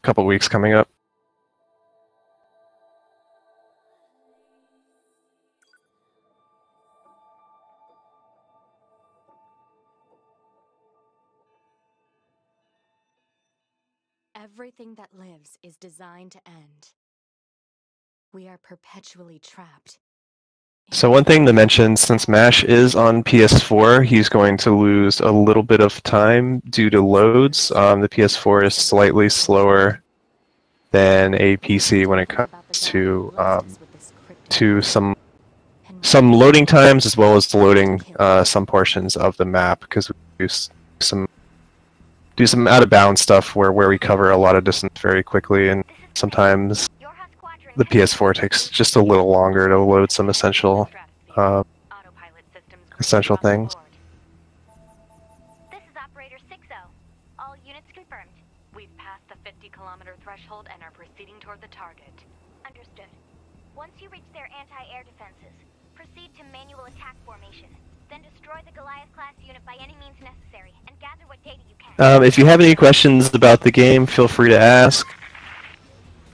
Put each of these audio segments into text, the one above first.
couple weeks coming up. Everything that lives is designed to end. We are perpetually trapped. So one thing to mention, since MASH is on PS4, he's going to lose a little bit of time due to loads. The PS4 is slightly slower than a PC when it comes to some loading times, as well as loading some portions of the map, because we do some out of bounds stuff where we cover a lot of distance very quickly, and sometimes the PS4 takes just a little longer to load some essential things. This is Operator 60. All units confirmed. We've passed the 50-kilometer threshold and are proceeding toward the target. Understood. Once you reach their anti-air defenses, proceed to manual attack formation. Then destroy the Goliath-class unit by any means necessary, and gather what data you can. If you have any questions about the game, feel free to ask.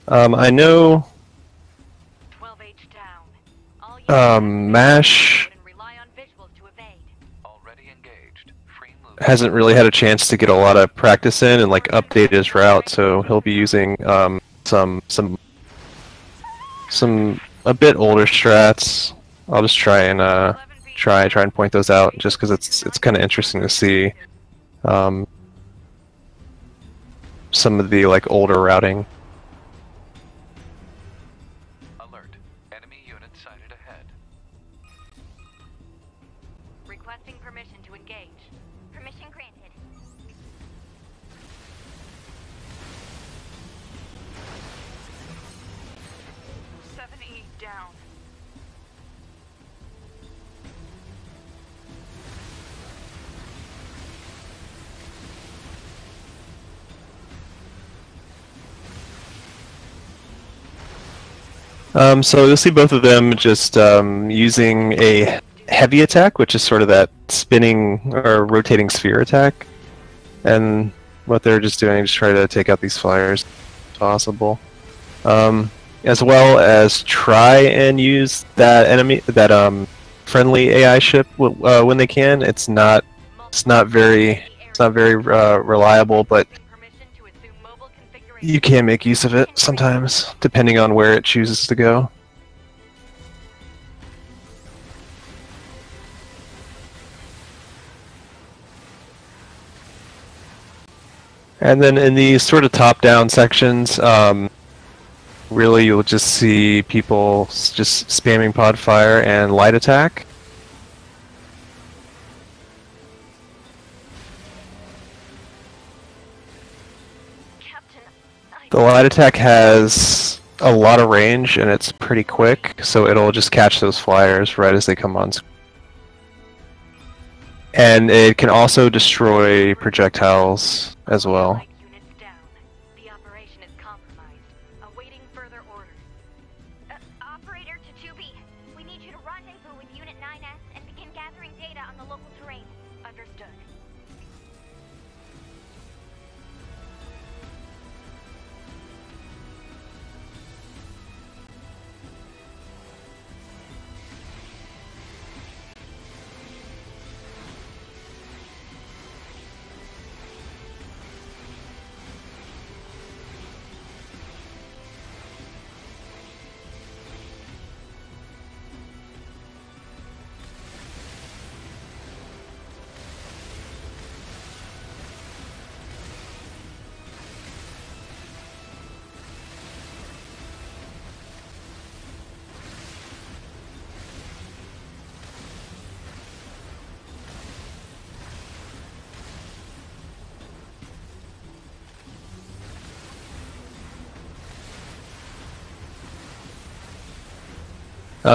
I know MASH hasn't really had a chance to get a lot of practice in and like update his route, so he'll be using some a bit older strats. I'll just try and point those out, just because it's kind of interesting to see some of the like older routing. Alert. Enemy unit sighted ahead. Requesting permission to engage. Permission granted. Down. So you'll see both of them just using a heavy attack, which is sort of that spinning or rotating sphere attack, and what they're just doing is try to take out these flyers if possible, as well as try and use that friendly AI ship when they can. It's not very reliable, but you can make use of it sometimes, depending on where it chooses to go. And then in these sort of top-down sections, really you'll just see people just spamming pod fire and light attack. The light attack has a lot of range and it's pretty quick, so it'll just catch those flyers right as they come on screen. And it can also destroy projectiles as well. The operation is compromised. Awaiting further orders. Operator to 2B, we need you to rendezvous with Unit 9S and begin gathering data on the local terrain. Understood.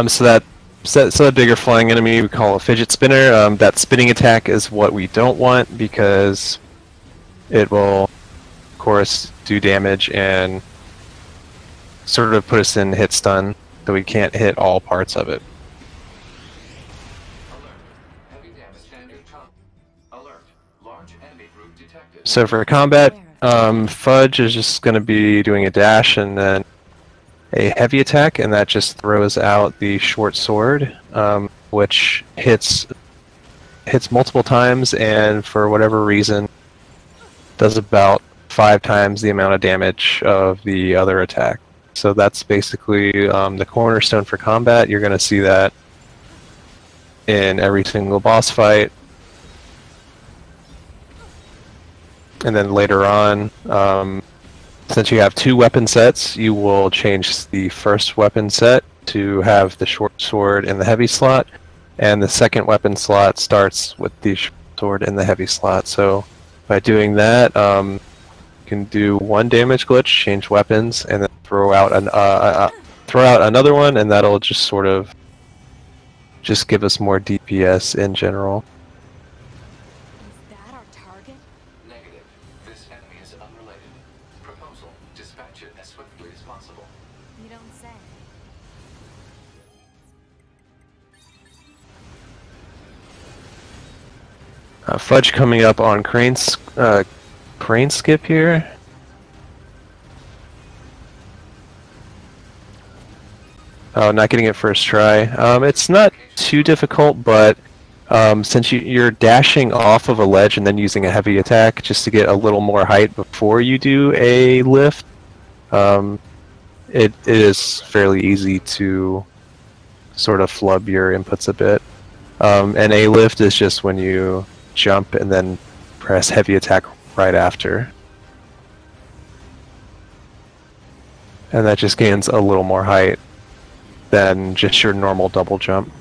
So that bigger flying enemy we call a fidget spinner. That spinning attack is what we don't want, because it will, of course, do damage and sort of put us in hit stun, so we can't hit all parts of it. So for combat, Fudge is just going to be doing a dash and then a heavy attack, and that just throws out the short sword, which hits multiple times, and for whatever reason does about 5 times the amount of damage of the other attack. So that's basically the cornerstone for combat. You're going to see that in every single boss fight. And then later on, since you have 2 weapon sets, you will change the first weapon set to have the short sword in the heavy slot, and the second weapon slot starts with the short sword in the heavy slot. So by doing that, you can do 1 damage glitch, change weapons, and then throw out another one, and that'll just sort of just give us more DPS in general. Is that our target? Negative. This enemy is unrelated. Proposal. Dispatch it as swiftly as possible. You don't say. Fudge coming up on crane skip here. Oh, not getting it first try. It's not too difficult, but since you're dashing off of a ledge and then using a heavy attack just to get a little more height before you do a lift, it is fairly easy to sort of flub your inputs a bit. And a lift is just when you jump and then press heavy attack right after. And that just gains a little more height than just your normal double jump.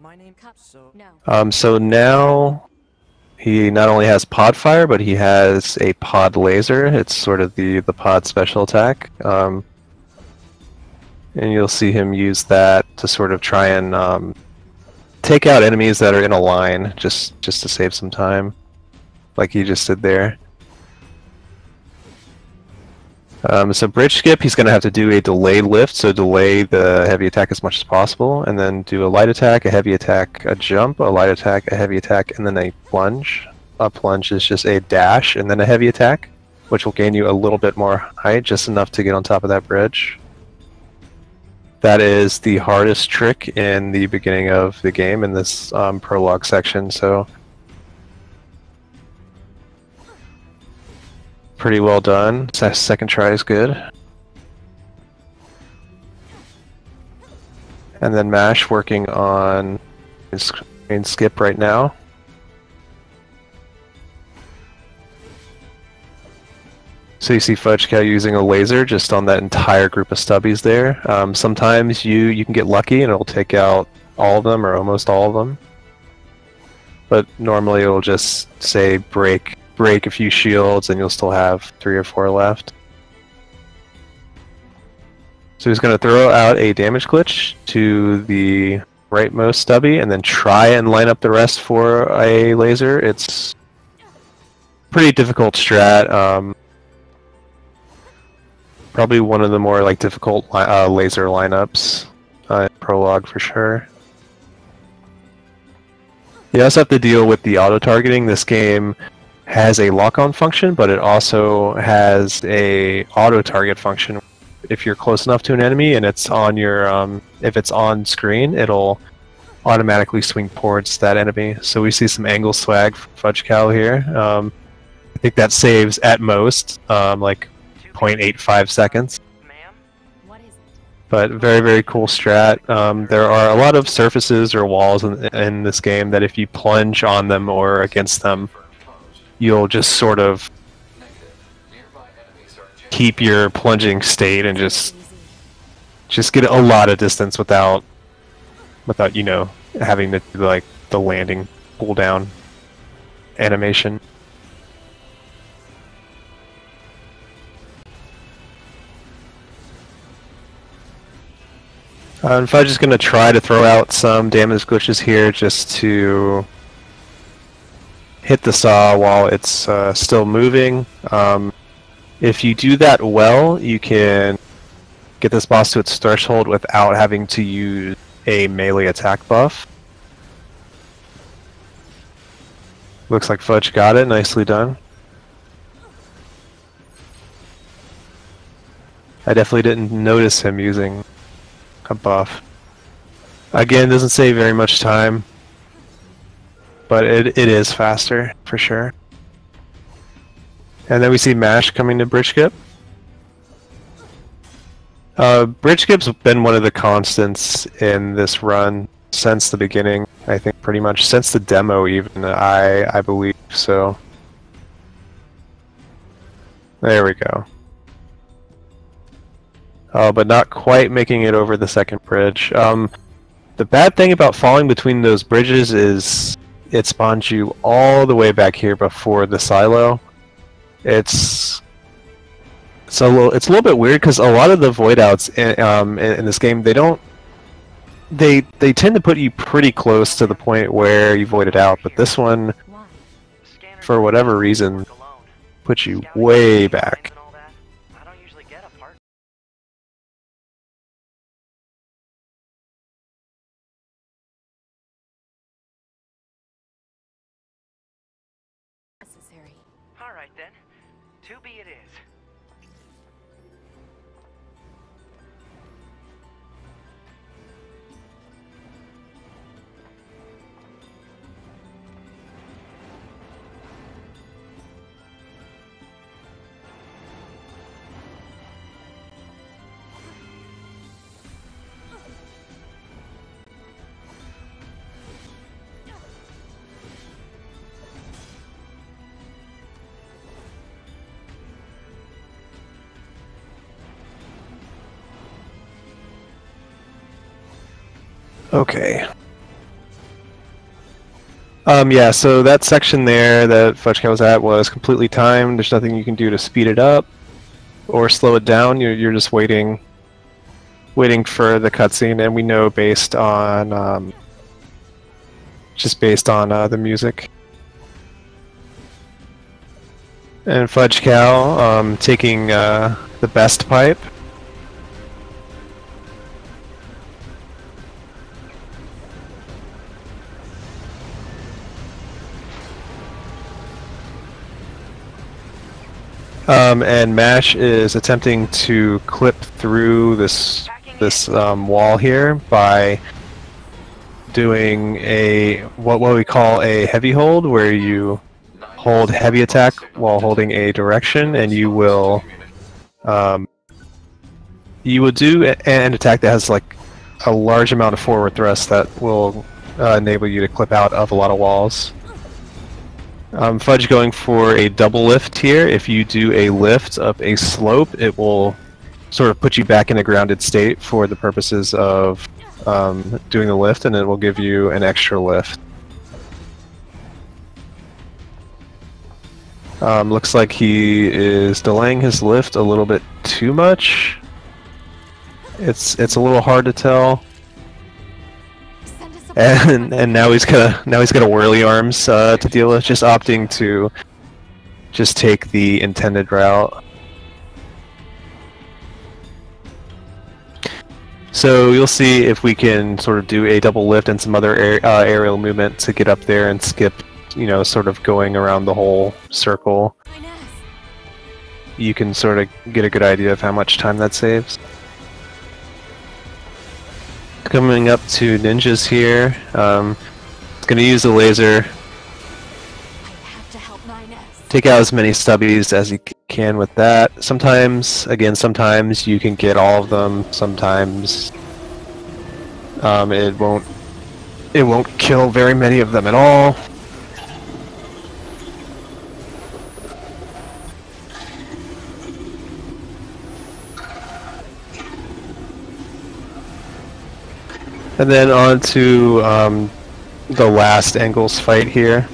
My name, so No. So now he not only has pod fire, but he has a pod laser. It's sort of the pod special attack. And you'll see him use that to sort of try and take out enemies that are in a line, just to save some time, like he just did there. So bridge skip, he's going to have to do a delayed lift, so delay the heavy attack as much as possible, and then do a light attack, a heavy attack, a jump, a light attack, a heavy attack, and then a plunge. A plunge is just a dash and then a heavy attack, which will gain you a little bit more height, just enough to get on top of that bridge. That is the hardest trick in the beginning of the game in this prologue section, so pretty well done. Second try is good. And then Mash working on his main skip right now. So you see Fudgecow using a laser just on that entire group of stubbies there. Sometimes you can get lucky and it'll take out all of them or almost all of them. But normally it'll just say break a few shields and you'll still have 3 or 4 left. So he's going to throw out a damage glitch to the rightmost stubby and then try and line up the rest for a laser. It's pretty difficult strat. Probably one of the more difficult laser lineups in Prologue for sure. You also have to deal with the auto-targeting. This game has a lock-on function, but it also has a auto-target function. If you're close enough to an enemy and it's on your, if it's on screen, it'll automatically swing towards that enemy. So we see some angle swag from Fudgecow here. I think that saves at most 0.85 seconds. What is it? But very, very cool strat. There are a lot of surfaces or walls in this game that if you plunge on them or against them, you'll just sort of keep your plunging state and just get a lot of distance without having to do the landing pull down animation. And Fudge is going to try to throw out some damage glitches here just to hit the saw while it's still moving. If you do that well, you can get this boss to its threshold without having to use a melee attack buff. Looks like Fudge got it. Nicely done. I definitely didn't notice him using a buff. Again, doesn't save very much time, but it is faster for sure. And then we see Mash coming to bridge skip. Bridge skip's been one of the constants in this run since the beginning. I think pretty much since the demo, even I believe so. There we go. But not quite making it over the second bridge. The bad thing about falling between those bridges is it spawns you all the way back here before the silo. It's a little bit weird because a lot of the void outs in this game, they tend to put you pretty close to the point where you voided out, but this one, for whatever reason, puts you way back. Necessary. All right then. To be it is. Okay. Yeah, so that section there that Fudgecow was at was completely timed. There's nothing you can do to speed it up or slow it down. You're just waiting for the cutscene, and we know based on the music. And Fudgecow taking the best pipe. And Mash is attempting to clip through this wall here by doing what we call a heavy hold, where you hold heavy attack while holding a direction, and you will do an attack that has like a large amount of forward thrust that will enable you to clip out of a lot of walls. Fudge going for a double lift here. If you do a lift up a slope, it will sort of put you back in a grounded state for the purposes of doing the lift, and it will give you an extra lift. Looks like he is delaying his lift a little bit too much. It's a little hard to tell. And now he's got a whirly arms to deal with, just opting to just take the intended route. So you'll see if we can sort of do a double lift and some other aerial movement to get up there and skip, sort of going around the whole circle. You can sort of get a good idea of how much time that saves. Coming up to ninjas here. Gonna use the laser. Take out as many stubbies as you can with that. Sometimes you can get all of them. Sometimes it won't kill very many of them at all. And then on to the last Engels fight here.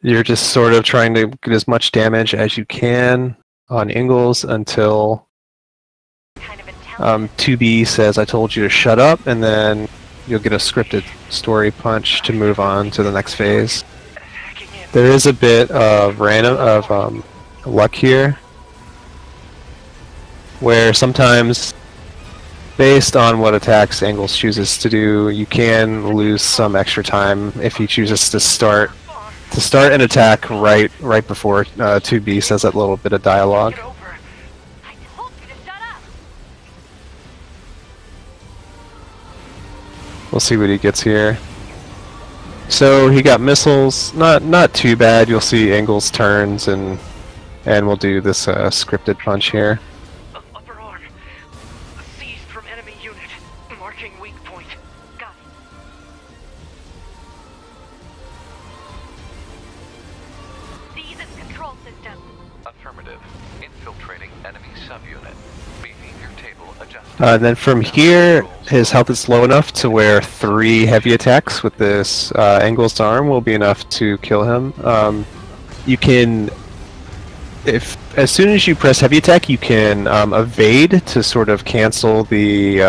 You're just sort of trying to get as much damage as you can on Engels until 2B says, "I told you to shut up," and then you'll get a scripted story punch to move on to the next phase. There is a bit of luck here, where sometimes based on what attacks Angles chooses to do, you can lose some extra time if he chooses to start an attack right before 2B says that little bit of dialogue. Get over. I told you to shut up! We'll see what he gets here. So he got missiles, not too bad. You'll see Angles turns and we'll do this scripted punch here. Upper arm. Seized from enemy unit. Marking weak point. Got it. Seize its control system. Affirmative. Infiltrating enemy subunit. Behavior table adjusted. And then from here, his health is low enough to where 3 heavy attacks with this Angles arm will be enough to kill him. You can, as soon as you press heavy attack, you can evade to sort of cancel the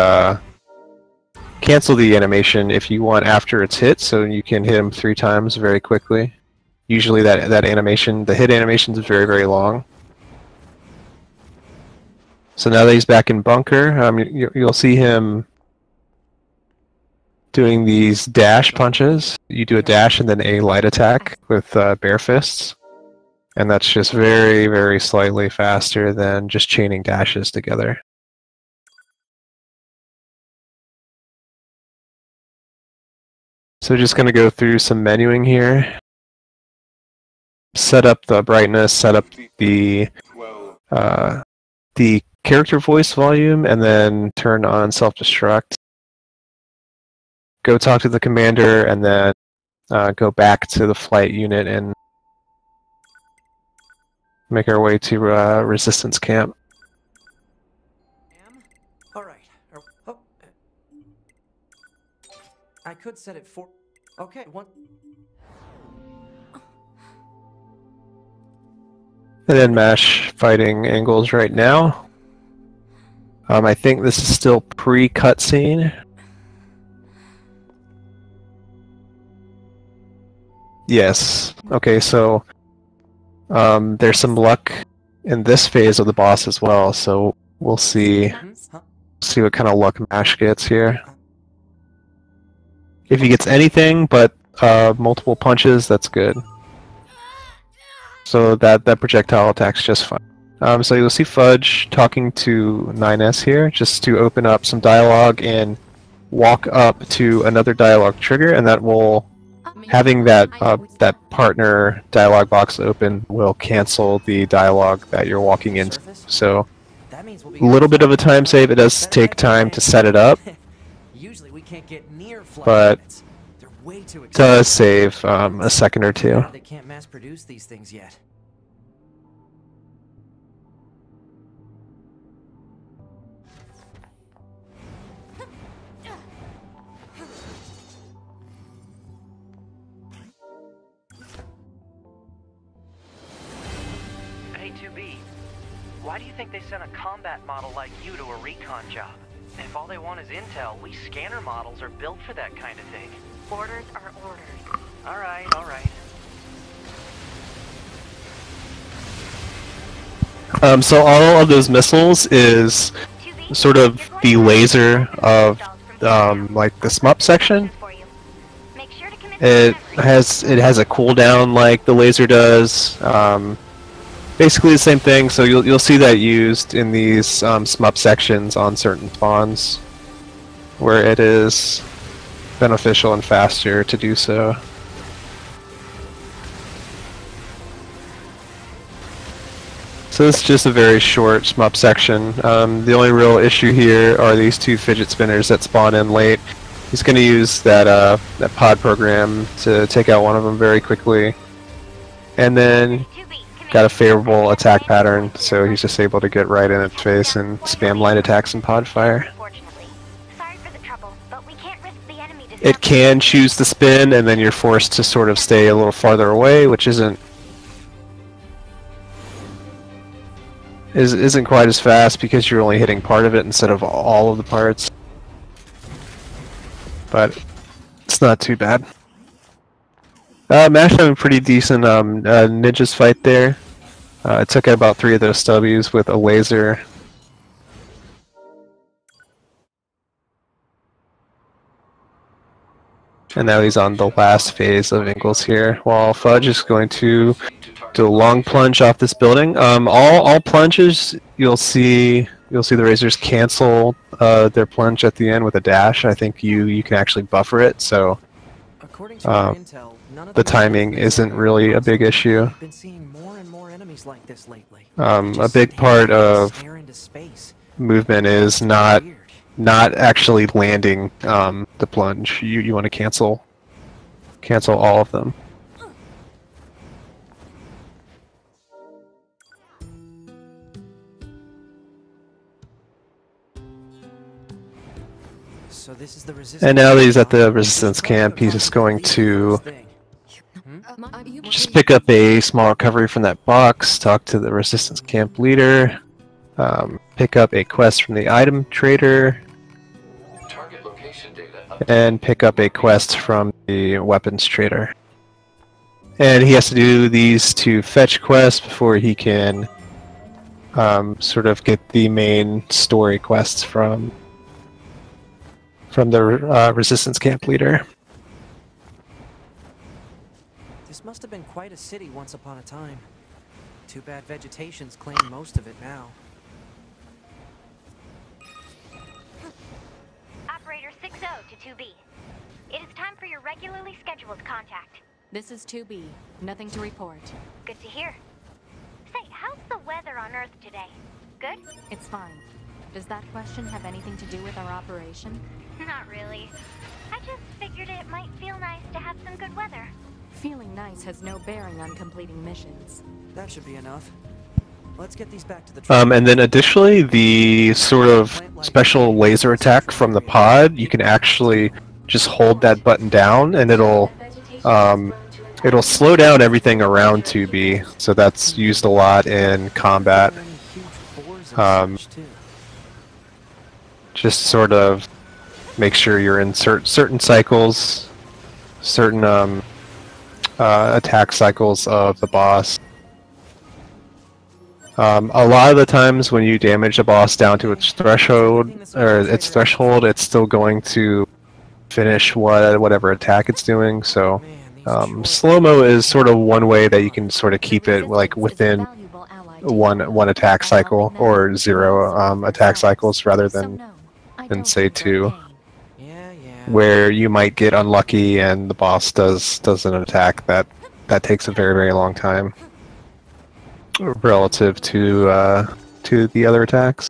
animation if you want after it's hit. So you can hit him 3 times very quickly. Usually that animation, the hit animation, is very long. So now that he's back in bunker, you'll see him doing these dash punches. You do a dash and then a light attack with bare fists. And that's just very slightly faster than just chaining dashes together. So just going to go through some menuing here. Set up the brightness, set up the character voice volume, and then turn on self-destruct. Go talk to the commander, and then go back to the flight unit and make our way to resistance camp. All right. Oh. I could set it for. Okay. One. And then MASH fighting Angles right now. I think this is still pre-cutscene. Yes. Okay, so there's some luck in this phase of the boss as well, so we'll see what kind of luck MASH gets here. If he gets anything but multiple punches, that's good. So that projectile attack's just fine. So you'll see Fudge talking to 9S here, just to open up some dialogue and walk up to another dialogue trigger, and that will, having that partner dialogue box open will cancel the dialogue that you're walking into. So a little bit of a time save. It does take time to set it up, Usually we can't get near flight but units. They're way too it does save a second or two. They can't mass produce these things yet. Hey, 2B. Why do you think they sent a combat model like you to a recon job? If all they want is intel, we scanner models are built for that kind of thing. Orders are orders. Alright, alright. So all of those missiles is sort of the laser of like the SMUP section. It has a cooldown like the laser does. Basically the same thing. So you'll see that used in these SMUP sections on certain spawns, where it is beneficial and faster to do so. So this is just a very short shmup section. The only real issue here are these 2 fidget spinners that spawn in late. He's going to use that pod program to take out one of them very quickly. And then got a favorable attack pattern, so he's just able to get right in its face and spam light attacks and pod fire. It can choose to spin, and then you're forced to sort of stay a little farther away, which isn't quite as fast because you're only hitting part of it instead of all of the parts. But it's not too bad. MASH had a pretty decent ninjas fight there. It took out about 3 of those W's with a laser. And now he's on the last phase of Ingalls here, while Fudge is going to do a long plunge off this building. All plunges, you'll see the Razors cancel their plunge at the end with a dash. I think you can actually buffer it, so According to our intel, none of the timing isn't really a big issue. I've been seeing more and more enemies like this lately. A big part of movement is not actually landing the plunge. You want to cancel all of them. So this is the resistance. And now that he's at the resistance camp, he's just going to just pick up a small recovery from that box, talk to the resistance camp leader, pick up a quest from the item trader, Target location data and pick up a quest from the weapons trader. And he has to do these two fetch quests before he can sort of get the main story quests from the resistance camp leader. This must have been quite a city once upon a time. Too bad vegetation's claimed most of it now. Operator 60 to 2B. It is time for your regularly scheduled contact. This is 2B. Nothing to report. Good to hear. Say, how's the weather on Earth today? Good? It's fine. Does that question have anything to do with our operation? Not really. I just figured it might feel nice to have some good weather. Feeling nice has no bearing on completing missions. That should be enough. Let's get these back to the truck. And then additionally, the sort of special laser attack from the pod, you can actually just hold that button down and it'll slow down everything around 2B. So that's used a lot in combat. Just sort of make sure you're in certain cycles, certain attack cycles of the boss. A lot of the times when you damage a boss down to its threshold, it's still going to finish whatever attack it's doing. So slow-mo is sort of one way that you can sort of keep it like within one attack cycle or zero attack cycles rather than say 2, where you might get unlucky and the boss does an attack that takes a very, very long time relative to the other attacks.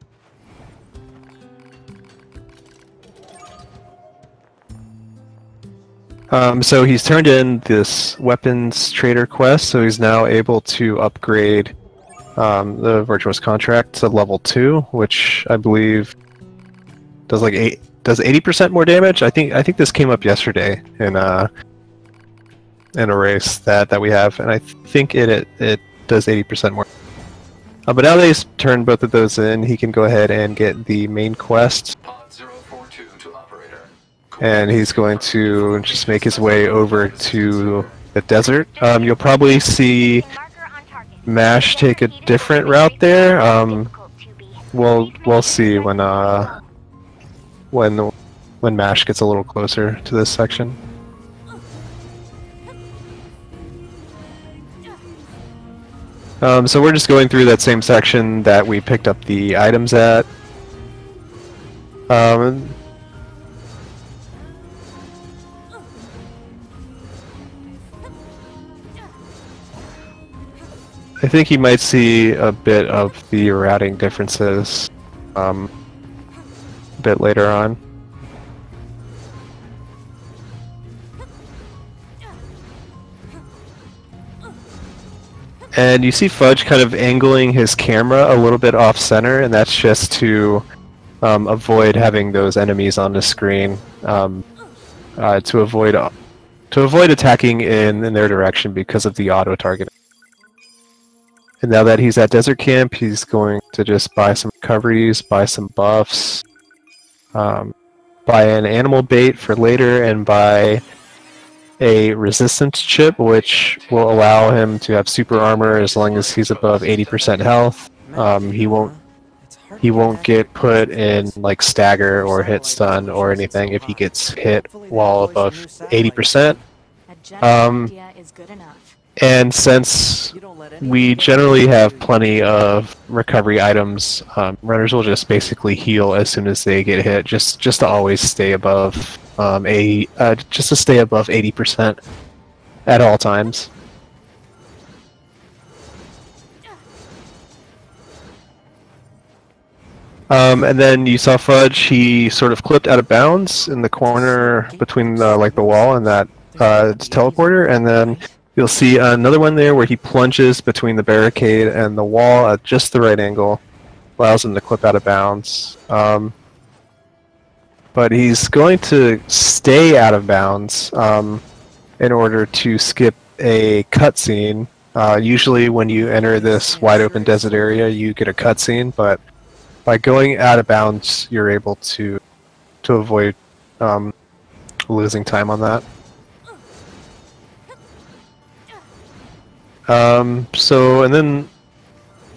So he's turned in this weapons trader quest, so he's now able to upgrade the virtuous contract to level 2, which I believe does 80% more damage. I think this came up yesterday in a race that we have, and I think it does 80% more. But now that he's turned both of those in, he can go ahead and get the main quest. Pod 042 to operator. And he's going to just make his way over to the desert. You'll probably see MASH take a different route there. We'll see when MASH gets a little closer to this section. So we're just going through that same section that we picked up the items at. I think you might see a bit of the routing differences a bit later on. And you see Fudge kind of angling his camera a little bit off center, and that's just to avoid having those enemies on the screen, to avoid attacking in their direction because of the auto targeting. And now that he's at Desert Camp, he's going to just buy some recoveries, buy some buffs, buy an animal bait for later, and buy a resistance chip, which will allow him to have super armor as long as he's above 80% health. He won't hard he to get won't accurate get put in measurements. like stagger or hit Satellite stun or resolution isn't anything so if he high. gets hit Hopefully they while deploy some above new satellites 80%. soon. A general Um, idea is good enough. and since You don't let anything we get in the generally way, have do you? plenty of recovery items, runners will just basically heal as soon as they get hit, just to always stay above just to stay above 80% at all times. And then you saw Fudge. He sort of clipped out of bounds in the corner between the wall and that teleporter, and then you'll see another one there where he plunges between the barricade and the wall at just the right angle, allows him to clip out of bounds. But he's going to stay out of bounds in order to skip a cutscene. Usually, when you enter this wide open desert area, you get a cutscene, but by going out of bounds, you're able to avoid losing time on that. So, and then,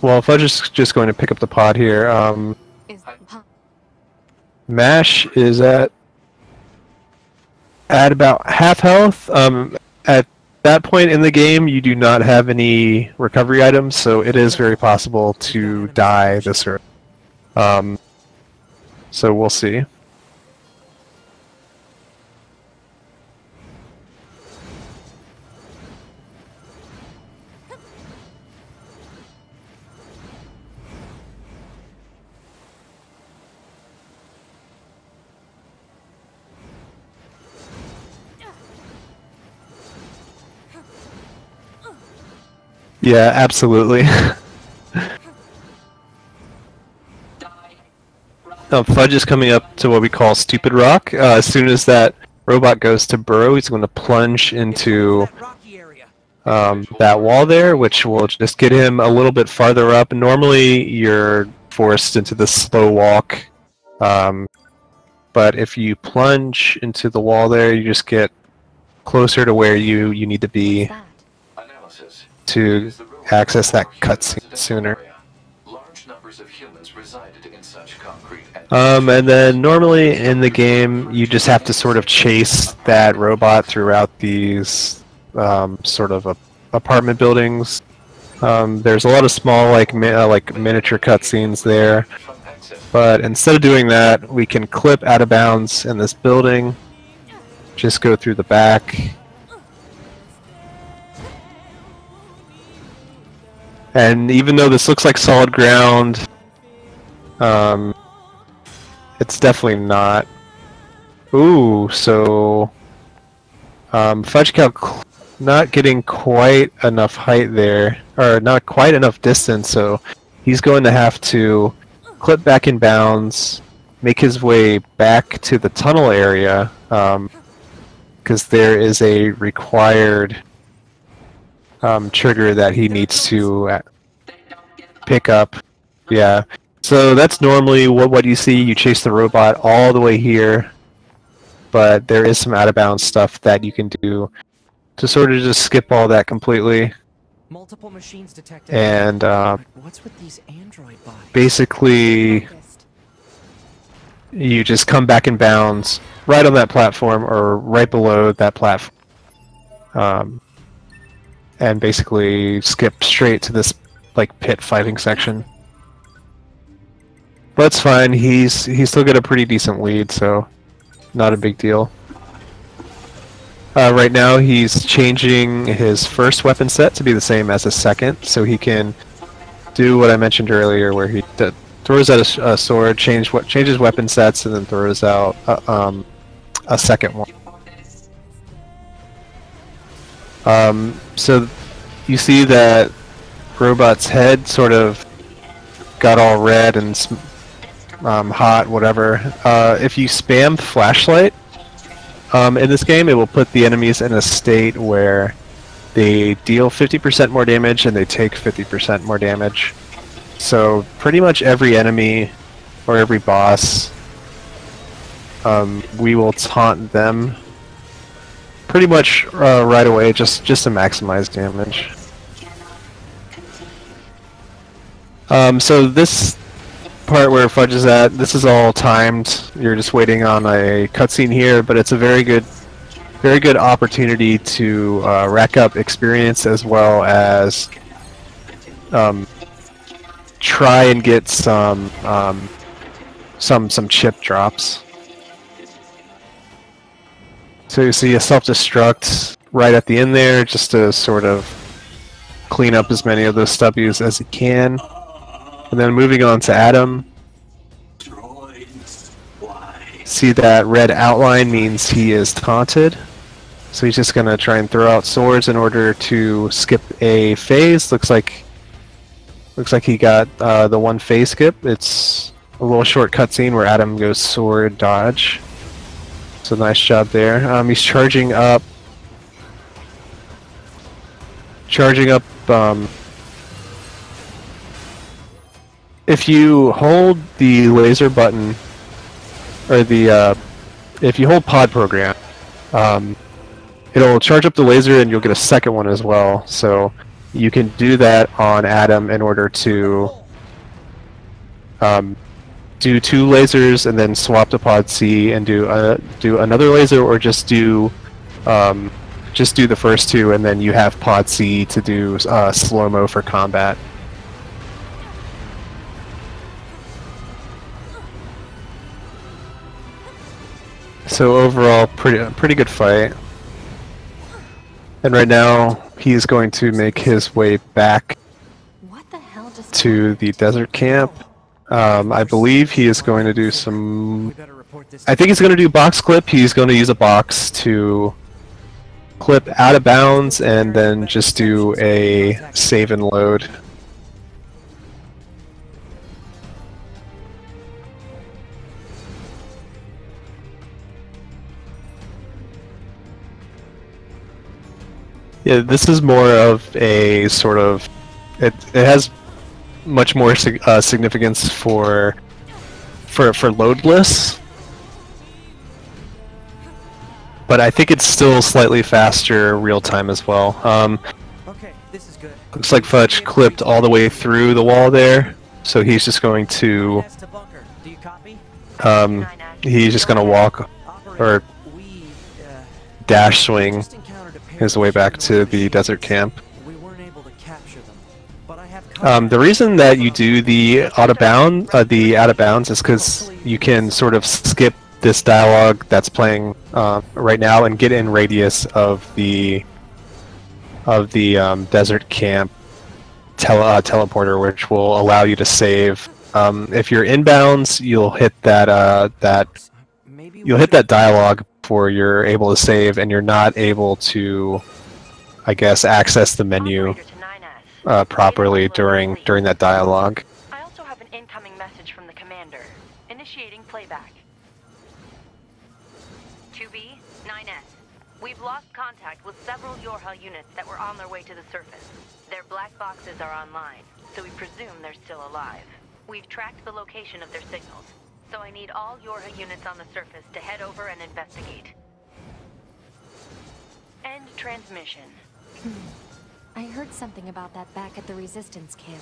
well, Fudge is just going to pick up the pod here. Is Mash is at about half health. At that point in the game, you do not have any recovery items, so it is very possible to die this early. So we'll see. Yeah, absolutely. Fudge is coming up to what we call Stupid Rock. As soon as that robot goes to burrow, he's going to plunge into that wall there, which will just get him a little bit farther up. Normally, you're forced into the slow walk, but if you plunge into the wall there, you just get closer to where you need to be that? Analysis. to access that cutscene sooner. Large numbers of humans resided in such concrete And then normally in the game, you just have to sort of chase that robot throughout these sort of apartment buildings. There's a lot of small miniature cutscenes there, but instead of doing that, we can clip out of bounds in this building. Just go through the back. And even though this looks like solid ground, it's definitely not. Ooh, so Fudgecow not getting quite enough height there, or not quite enough distance, so he's going to have to clip back in bounds, make his way back to the tunnel area, because there is a required trigger that he needs to pick up. Yeah. So that's normally what you see. You chase the robot all the way here, but there is some out-of-bounds stuff that you can do to sort of just skip all that completely. Multiple machines detected. And But what's with these android bodies? basically, Focused. you just come back in bounds right on that platform or right below that platform, and basically skip straight to this pit fighting section. But it's fine. He's still got a pretty decent lead, so not a big deal. Right now, he's changing his first weapon set to be the same as his second, so he can do what I mentioned earlier, where he throws out a sword, changes weapon sets, and then throws out a second one. So you see that robot's head sort of got all red and hot, whatever. If you spam flashlight in this game, it will put the enemies in a state where they deal 50% more damage and they take 50% more damage. So pretty much every enemy or every boss, we will taunt them pretty much right away, just to maximize damage. So this part where Fudge is at, this is all timed. You're just waiting on a cutscene here, but it's a very good opportunity to rack up experience as well as try and get some chip drops. So you see a self-destruct right at the end there, just to sort of clean up as many of those stubbies as you can. And then moving on to Adam. See that red outline means he is taunted. So he's just going to try and throw out swords in order to skip a phase. Looks like he got the one phase skip. It's a little short cutscene where Adam goes sword dodge. So nice job there. He's charging up. If you hold the laser button, or if you hold pod program, it'll charge up the laser and you'll get a second one as well. So you can do that on Adam in order to do 2 lasers and then swap to pod C and do another laser, or just do the first 2 and then you have pod C to do slow-mo for combat. So overall, pretty good fight. And right now, he's going to make his way back What the hell just to the desert camp. I believe he is going to do some... I think he's going to do box clip. He's going to use a box to clip out of bounds and then just do a save and load. Yeah, this is more of a sort of... It has much more significance for loadless, but I think it's still slightly faster real time as well. Okay, this is good. Looks like Fudge clipped all the way through the wall there, so he's just going to Do you copy? he's just going to walk or dash swing his way back to the desert camp. We weren't able to capture them, but I have The reason that you do the out of bounds is because you can sort of skip this dialogue that's playing right now and get in radius of the desert camp teleporter, which will allow you to save. If you're inbounds, you'll hit that dialogue before you're able to save, and you're not able to, I guess, access the menu properly during that dialogue. I also have an incoming message from the commander. Initiating playback. 2B, 9S. We've lost contact with several Yorha units that were on their way to the surface. Their black boxes are online, so we presume they're still alive. We've tracked the location of their signals, so I need all Yorha units on the surface to head over and investigate. End transmission. I heard something about that back at the resistance camp.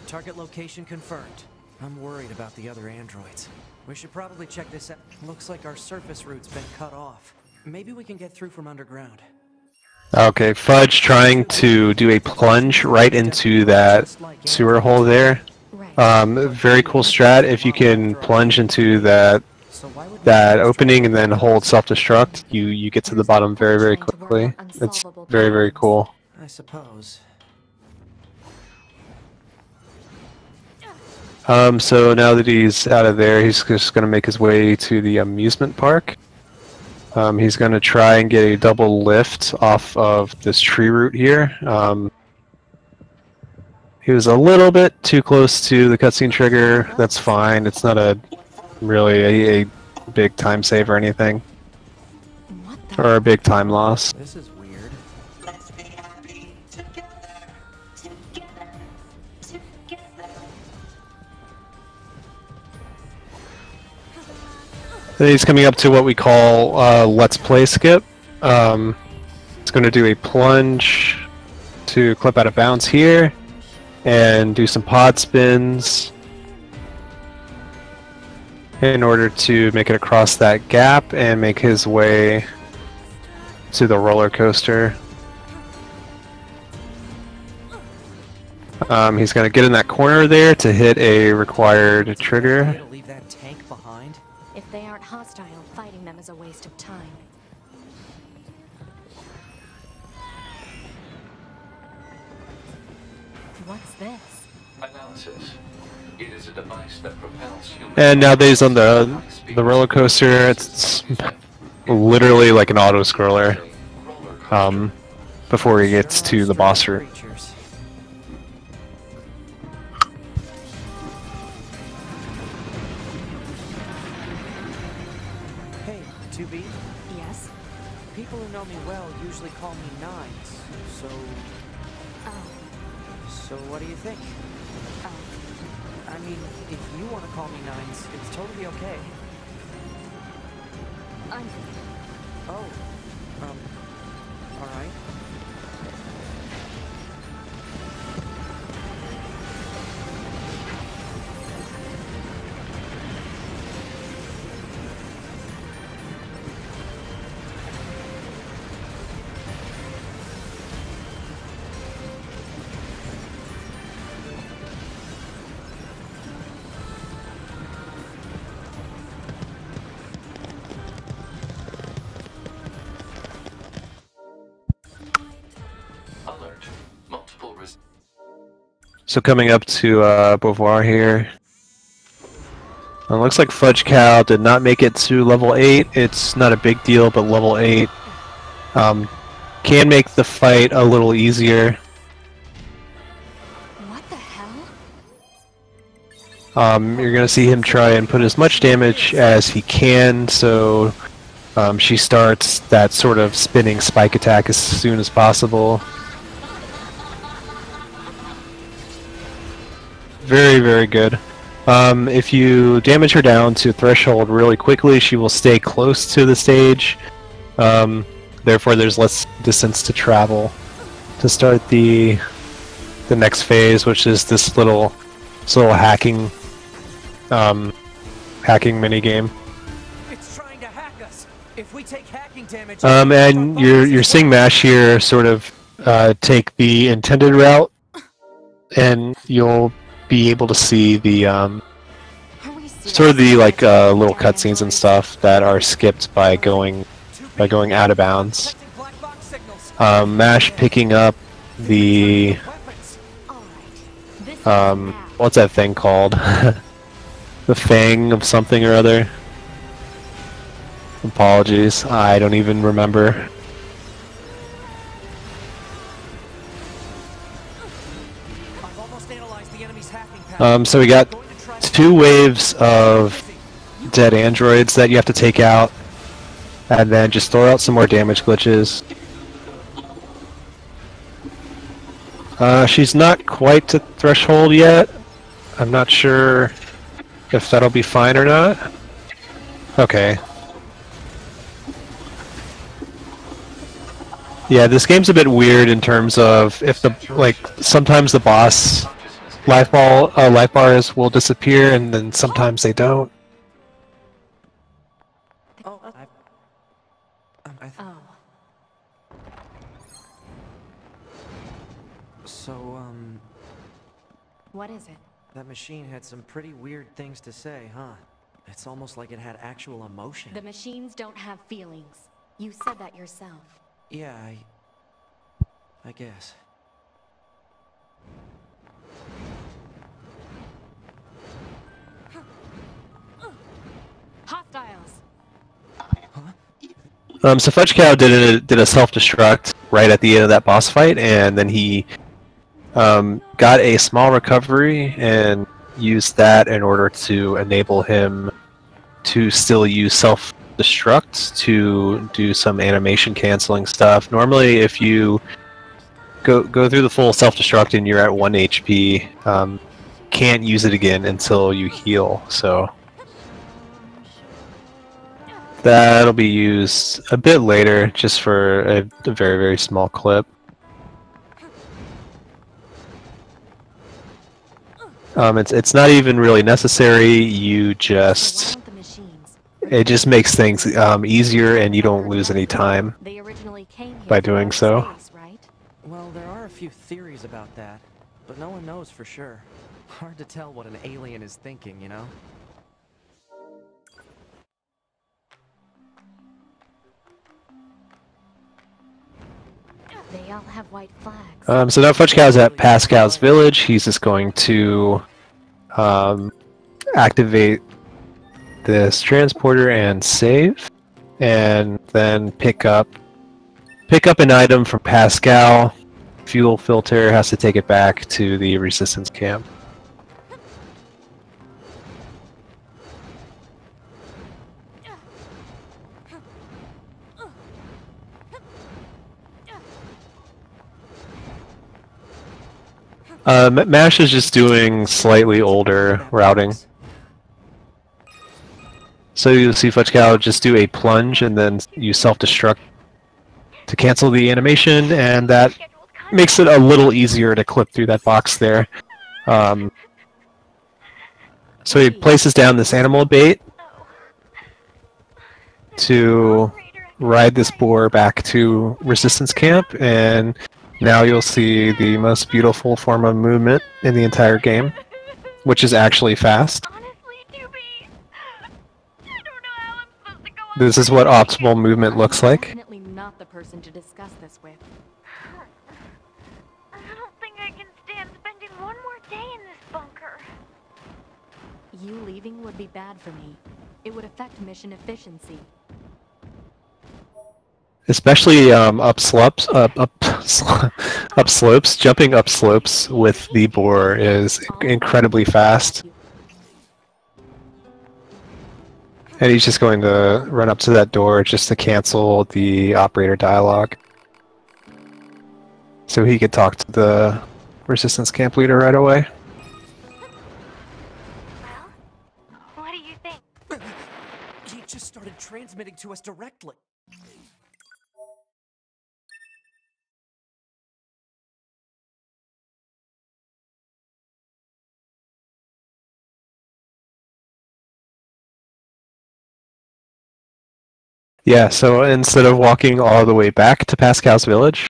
target location confirmed. I'm worried about the other androids. We should probably check this out. Looks like our surface route's been cut off. Maybe we can get through from underground. Okay, Fudge trying to do a plunge right into that sewer hole there. Very cool strat. If you can plunge into that opening and then hold self-destruct, you get to the bottom very, very quickly. It's very, very cool. I suppose. So now that he's out of there, he's just going to make his way to the amusement park. He's going to try and get a double lift off of this tree root here. He was a little bit too close to the cutscene trigger. That's fine. It's not really a big time save or anything. Or a big time loss. This is weird. Then he's coming up to what we call Let's Play skip. It's going to do a plunge to clip out of bounds here. and do some pod spins in order to make it across that gap and make his way to the roller coaster. He's going to get in that corner there to hit a required trigger. To leave that tank behind? If they aren't hostile, fighting them is a waste of time. What's this? Analysis. It is a device that propels human. And nowadays on the roller coaster, it's literally like an auto scroller before he gets to the boss room. Creatures. Hey, 2B. Yes? People who know me well usually call me Nines. So, Oh, so what do you think? oh. I mean, if you want to call me Nines, it's totally okay. I'm... Oh, all right. Alert. Multiple So coming up to Beauvoir here. It looks like Fudgecow did not make it to level 8. It's not a big deal, but level 8 can make the fight a little easier. What the hell? You're going to see him try and put as much damage as he can, so she starts that sort of spinning spike attack as soon as possible. Very, very good. If you damage her down to threshold really quickly, she will stay close to the stage. Therefore, there's less distance to travel to start the next phase, which is this little hacking mini game. It's trying to hack us. If we take hacking damage, And you're seeing Mash here sort of take the intended route, and you'll be able to see the Are we sort of the serious? like little cutscenes and stuff that are skipped by going out of bounds. Collecting black box signals. Mash picking up the Weapons. All right. This is now. what's that thing called? The Fang of something or other. Apologies, I don't even remember. I've almost analyzed the enemy's hacking pattern. So we got Going to try 2 waves of dead androids that you have to take out, and then just throw out some more damage glitches. She's not quite to threshold yet. I'm not sure if that'll be fine or not. Okay. Yeah, this game's a bit weird in terms of if sometimes the boss life bars will disappear and then sometimes they don't. Oh, Oh, so, what is it? that machine had some pretty weird things to say, huh? It's almost like it had actual emotion. The machines don't have feelings. You said that yourself. Yeah, I guess. Hostiles! So Fudgecow did a self-destruct right at the end of that boss fight, and then he got a small recovery and used that in order to enable him to still use self-destruct to do some animation canceling stuff. Normally, if you go through the full self-destruct and you're at 1 HP, can't use it again until you heal. So that'll be used a bit later, just for a very, very small clip. It's not even really necessary. You just The machines. it just makes things easier, and you don't lose any time They originally came here by from doing outer so. space, right? Well, there are a few theories about that, but no one knows for sure. Hard to tell what an alien is thinking, you know? They all have white flags. So now Fudgecow's at Pascal's village. He's just going to activate this transporter and save, and then pick up an item from Pascal. Fuel filter, has to take it back to the resistance camp. MASH is just doing slightly older routing. So you'll see Fudgecow just do a plunge and then you self-destruct to cancel the animation, and that makes it a little easier to clip through that box there. So he places down this animal bait to ride this boar back to resistance camp, and now you'll see the most beautiful form of movement in the entire game, which is actually fast. Honestly, Doobie, I don't know how I'm supposed to go on. This is what optimal movement looks like. Definitely not the person to discuss this with. I don't think I can stand spending one more day in this bunker. You leaving would be bad for me. It would affect mission efficiency. Especially up slopes. Jumping up slopes with the boar is incredibly fast. And he's just going to run up to that door just to cancel the operator dialogue, so he could talk to the resistance camp leader right away. Well, what do you think? He just started transmitting to us directly. Yeah, so instead of walking all the way back to Pascal's village,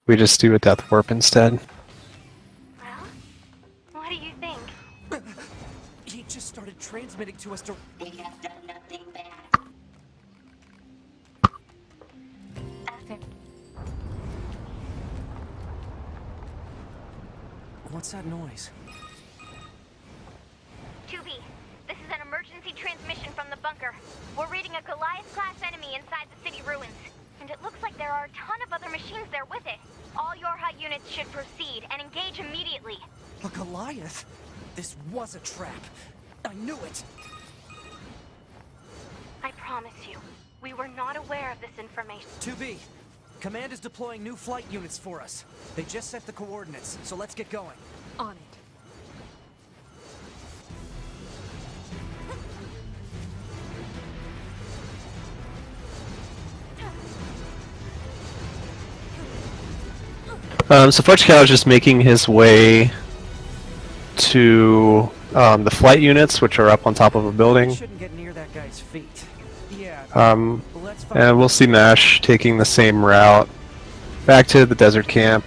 we just do a death warp instead. Well, what do you think? He just started transmitting to us We have done nothing bad. What's that noise? Tubi, this is an emergency transmission from the bunker. We're reading a Goliath-class enemy inside the city ruins. And it looks like there are a ton of other machines there with it. All your high units should proceed and engage immediately. A Goliath? This was a trap. I knew it. I promise you, we were not aware of this information. 2B, Command is deploying new flight units for us. They just set the coordinates, so let's get going. On it. So Fudgecow is just making his way to the flight units, which are up on top of a We building. shouldn't get near that guy's feet. Yeah. Let's find And we'll see MASH taking the same route back to the desert camp.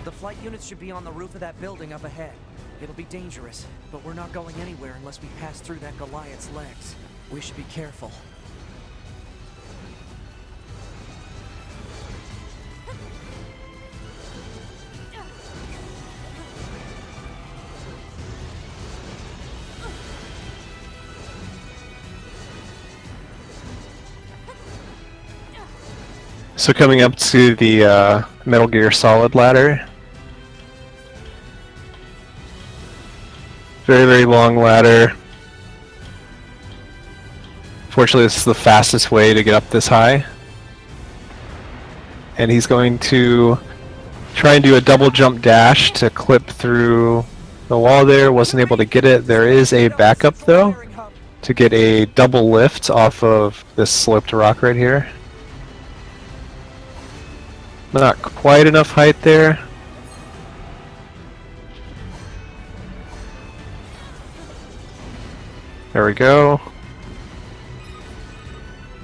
The flight units should be on the roof of that building up ahead. It'll be dangerous, but we're not going anywhere unless we pass through that Goliath's legs. We should be careful. So coming up to the Metal Gear Solid ladder. Very, very long ladder. Fortunately, this is the fastest way to get up this high. And he's going to try and do a double jump dash to clip through the wall there. Wasn't able to get it. There is a backup though. to get a double lift off of this sloped rock right here. Not quite enough height there. There we go.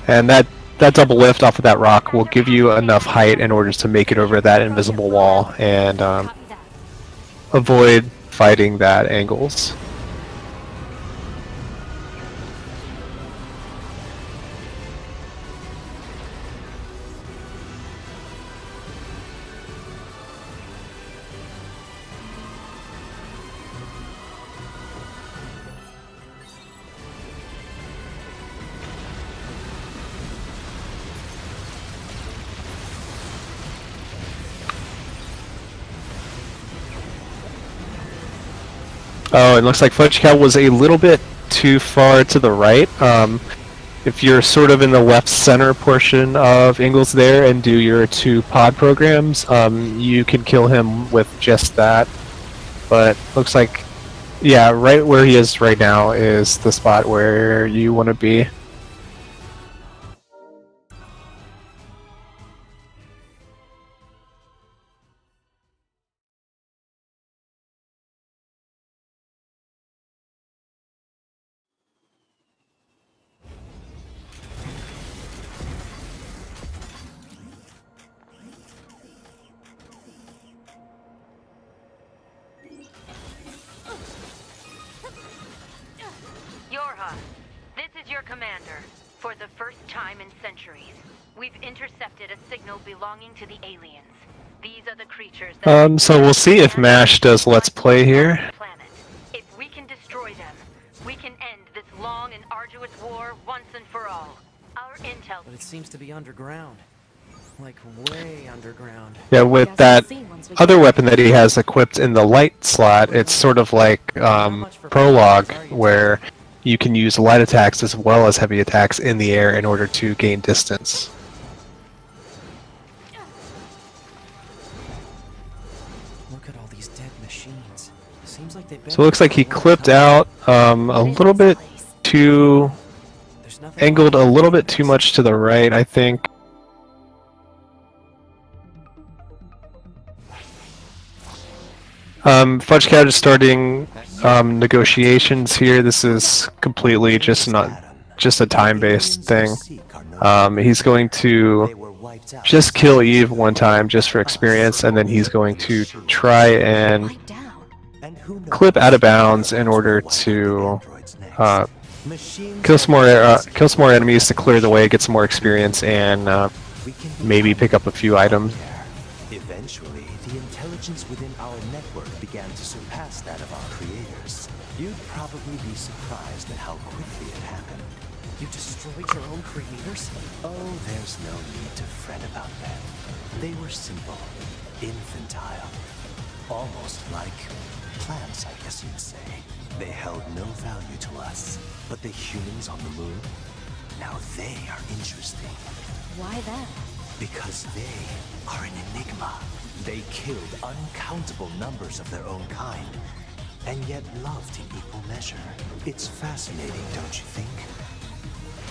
And that double lift off of that rock will give you enough height in order to make it over that invisible wall and avoid fighting that angles. Oh, it looks like Fudgecow was a little bit too far to the right. If you're sort of in the left center portion of Ingalls there and do your 2 pod programs, you can kill him with just that. But looks like, yeah, right where he is right now is the spot where you want to be. Yorha, this is your commander. For the first time in centuries, we've intercepted a signal belonging to the aliens. These are the creatures that So we'll see if MASH does Let's Play here. If we can destroy them, we can end this long and arduous war once and for all. Our intel. But it seems to be underground. Like way underground. Yeah, with that other weapon that he has equipped in the light slot, it's sort of like Prologue, where you can use light attacks as well as heavy attacks in the air in order to gain distance. Look at all these dead machines. Seems like they've been So it looks like he clipped out a little bit too angled a little bit too much to the right, I think. Fudgecow is starting negotiations here. This is completely just a time-based thing. He's going to just kill Eve one time just for experience, and then he's going to try and clip out of bounds in order to kill some more enemies to clear the way, get some more experience, and maybe pick up a few items. Eventually, the intelligence within our network began to surpass that of our creators. You'd probably be surprised at how quickly it happened. You destroyed your own creators? Oh, there's no need to fret about them. They were simple, infantile, almost like plants, I guess you'd say. They held no value to us, but the humans on the moon, now they are interesting. Why then? Because they are an enigma. They killed uncountable numbers of their own kind, and yet loved in equal measure. It's fascinating, don't you think?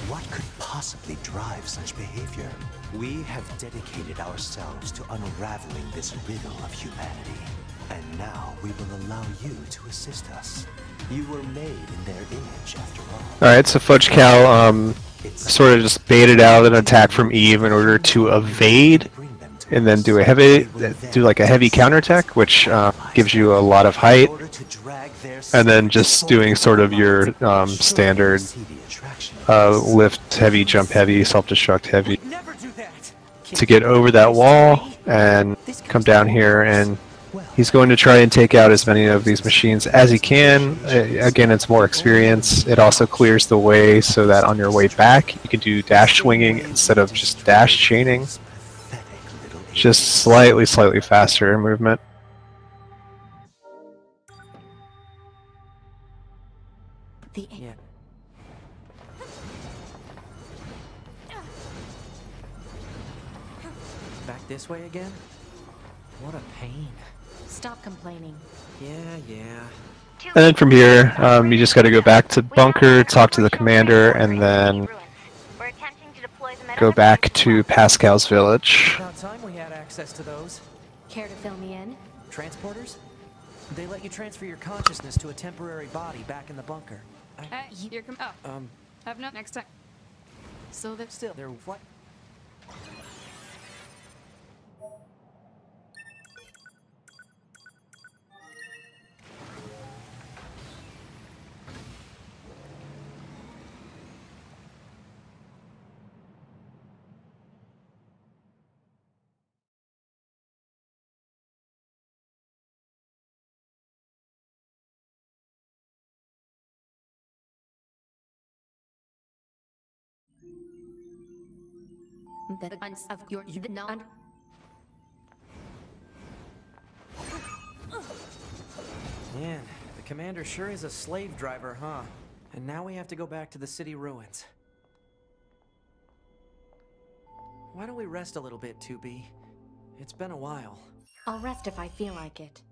What could possibly drive such behavior? We have dedicated ourselves to unraveling this riddle of humanity, and now we will allow you to assist us. You were made in their image, after all. Alright, so Fudgecow sort of just baited out an attack from Eve in order to evade and then do like a heavy counterattack, which gives you a lot of height, and then just doing sort of your standard lift heavy, jump heavy, self-destruct heavy to get over that wall and come down here, and he's going to try and take out as many of these machines as he can. Again, it's more experience. It also clears the way so that on your way back you can do dash swinging instead of just dash chaining. Just slightly faster in movement. Yeah. Back this way again? What a pain. Stop complaining. Yeah. And then from here, you just got to go back to bunker, talk to the commander, and then We're attempting to deploy the go back to Pascal's village. About time we had access to those. Care to fill me in? Transporters? They let you transfer your consciousness to a temporary body back in the bunker. Hey, you're have no next time. So that still, they're what? The guns of your non. Man, the commander sure is a slave driver, huh? And now we have to go back to the city ruins. Why don't we rest a little bit, 2B? It's been a while. I'll rest if I feel like it.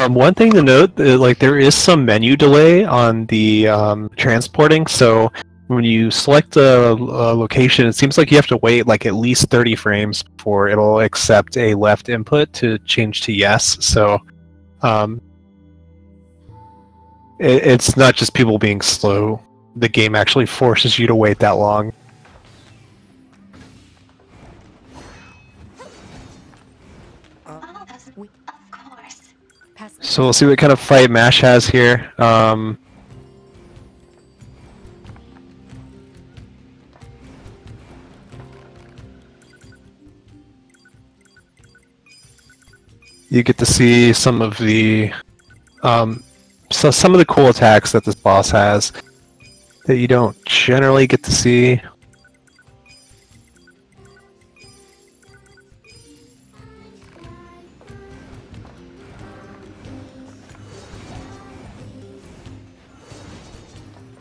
One thing to note, like there is some menu delay on the transporting. So when you select a location, it seems like you have to wait like at least 30 frames before it'll accept a left input to change to yes. So it's not just people being slow. The game actually forces you to wait that long. So we'll see what kind of fight MASH has here. You get to see some of the some of the cool attacks that this boss has that you don't generally get to see.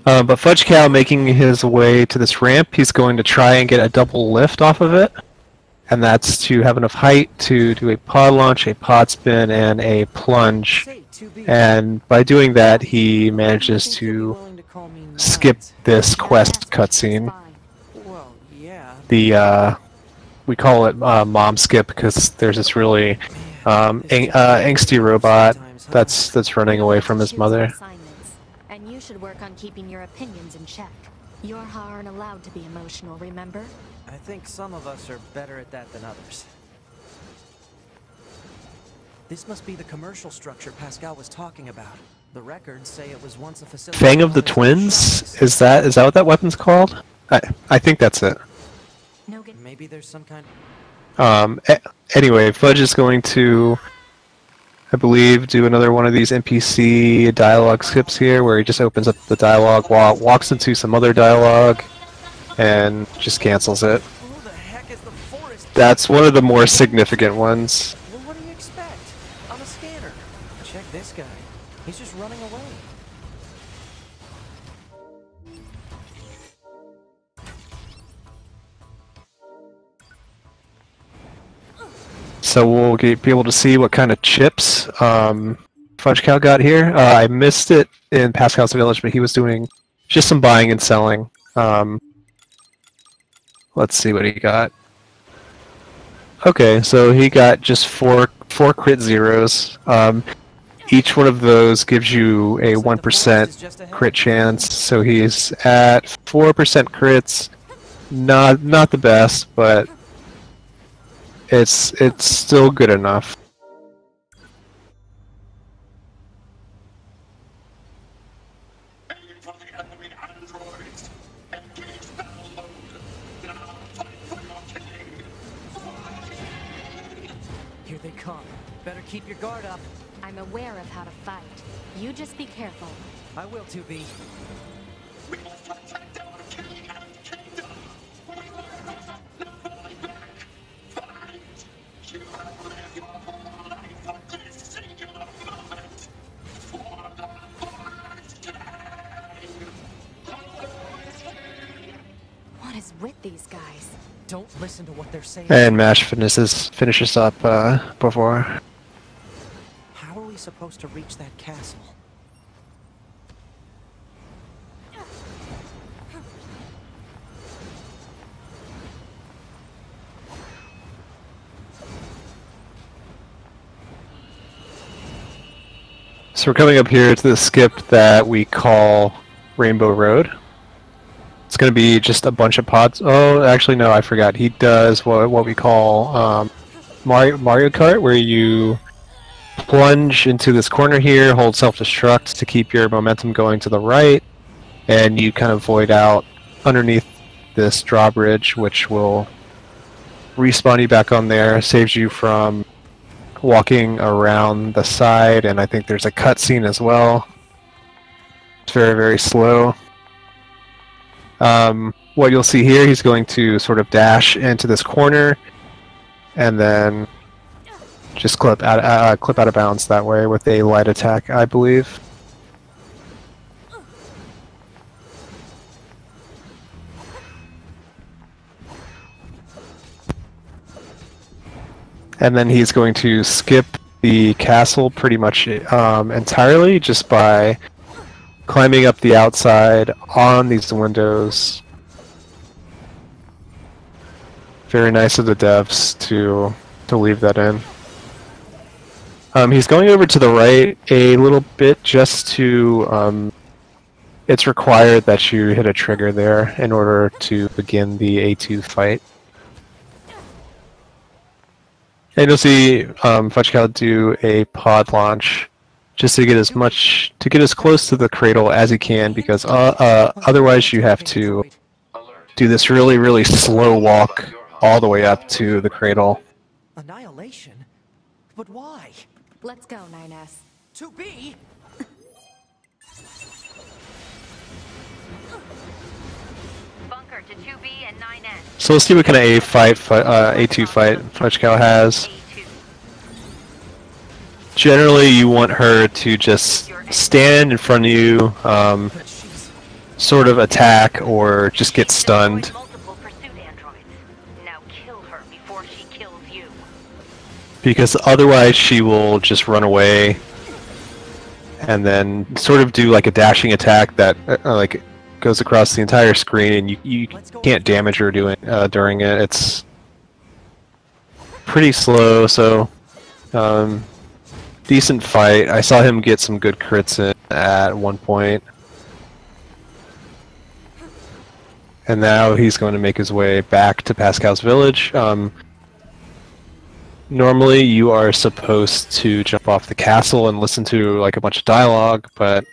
But Fudgecow making his way to this ramp, he's going to try and get a double lift off of it. And that's to have enough height to do a pod launch, a pod spin, and a plunge. And by doing that, he manages to skip this quest cutscene. Well, yeah. The we call it mom skip because there's this really angsty robot that's running away from his mother. And you should work on keeping your opinions in check. Your aren't allowed to be emotional, remember? I think some of us are better at that than others. This must be the commercial structure Pascal was talking about. The records say it was once a facility. Fang of the Twins? Is that what that weapon's called? I think that's it. Maybe there's some kind. Anyway, Fudge is going to, I believe, do another one of these NPC dialogue skips here, where he just opens up the dialogue, walks into some other dialogue, and just cancels it. Who the heck is the forest? That's one of the more significant ones. Well, what do you expect? I'm a scanner. Check this guy. He's just running away. So we'll be able to see what kind of chips Fudgecow got here. I missed it in Pascal's village, but he was doing just some buying and selling. Let's see what he got. Okay, so he got just four crit zeros. Each one of those gives you a 1% crit chance, so he's at 4% crits. Not the best, but it's still good enough. Here they come. Better keep your guard up. I'm aware of how to fight. You just be careful. I will, 2B. What is with these these guys. Don't listen to what they're saying. And Mash finishes up before. How are we supposed to reach that castle? So we're coming up here to the skip that we call Rainbow Road. It's going to be just a bunch of pods. Oh, actually, no, I forgot. He does what we call Mario Kart, where you plunge into this corner here, hold self-destruct to keep your momentum going to the right, and you kind of void out underneath this drawbridge, which will respawn you back on there, saves you from walking around the side, and I think there's a cutscene as well. It's very, very slow. What you'll see here, he's going to sort of dash into this corner, and then just clip out of bounds that way with a light attack, I believe. And then he's going to skip the castle pretty much entirely just by climbing up the outside on these windows. Very nice of the devs to leave that in. He's going over to the right a little bit just to... it's required that you hit a trigger there in order to begin the A2 fight. And you'll see Fudgecow do a pod launch just to get as close to the cradle as he can, because otherwise you have to do this really, really slow walk all the way up to the cradle. Annihilation? But why? Let's go, 9S. To be? Bunker to 2B and 9S. So let's see what kind of A2 fight Fudgecow has. Generally, you want her to just stand in front of you, sort of attack, or just get stunned. Multiple pursuit androids. Now kill her before she kills you. Because otherwise she will just run away and then sort of do like a dashing attack that like goes across the entire screen, and you can't damage her during it. It's pretty slow, so decent fight. I saw him get some good crits in at one point. And now he's going to make his way back to Pascal's village. Normally you are supposed to jump off the castle and listen to like a bunch of dialogue, but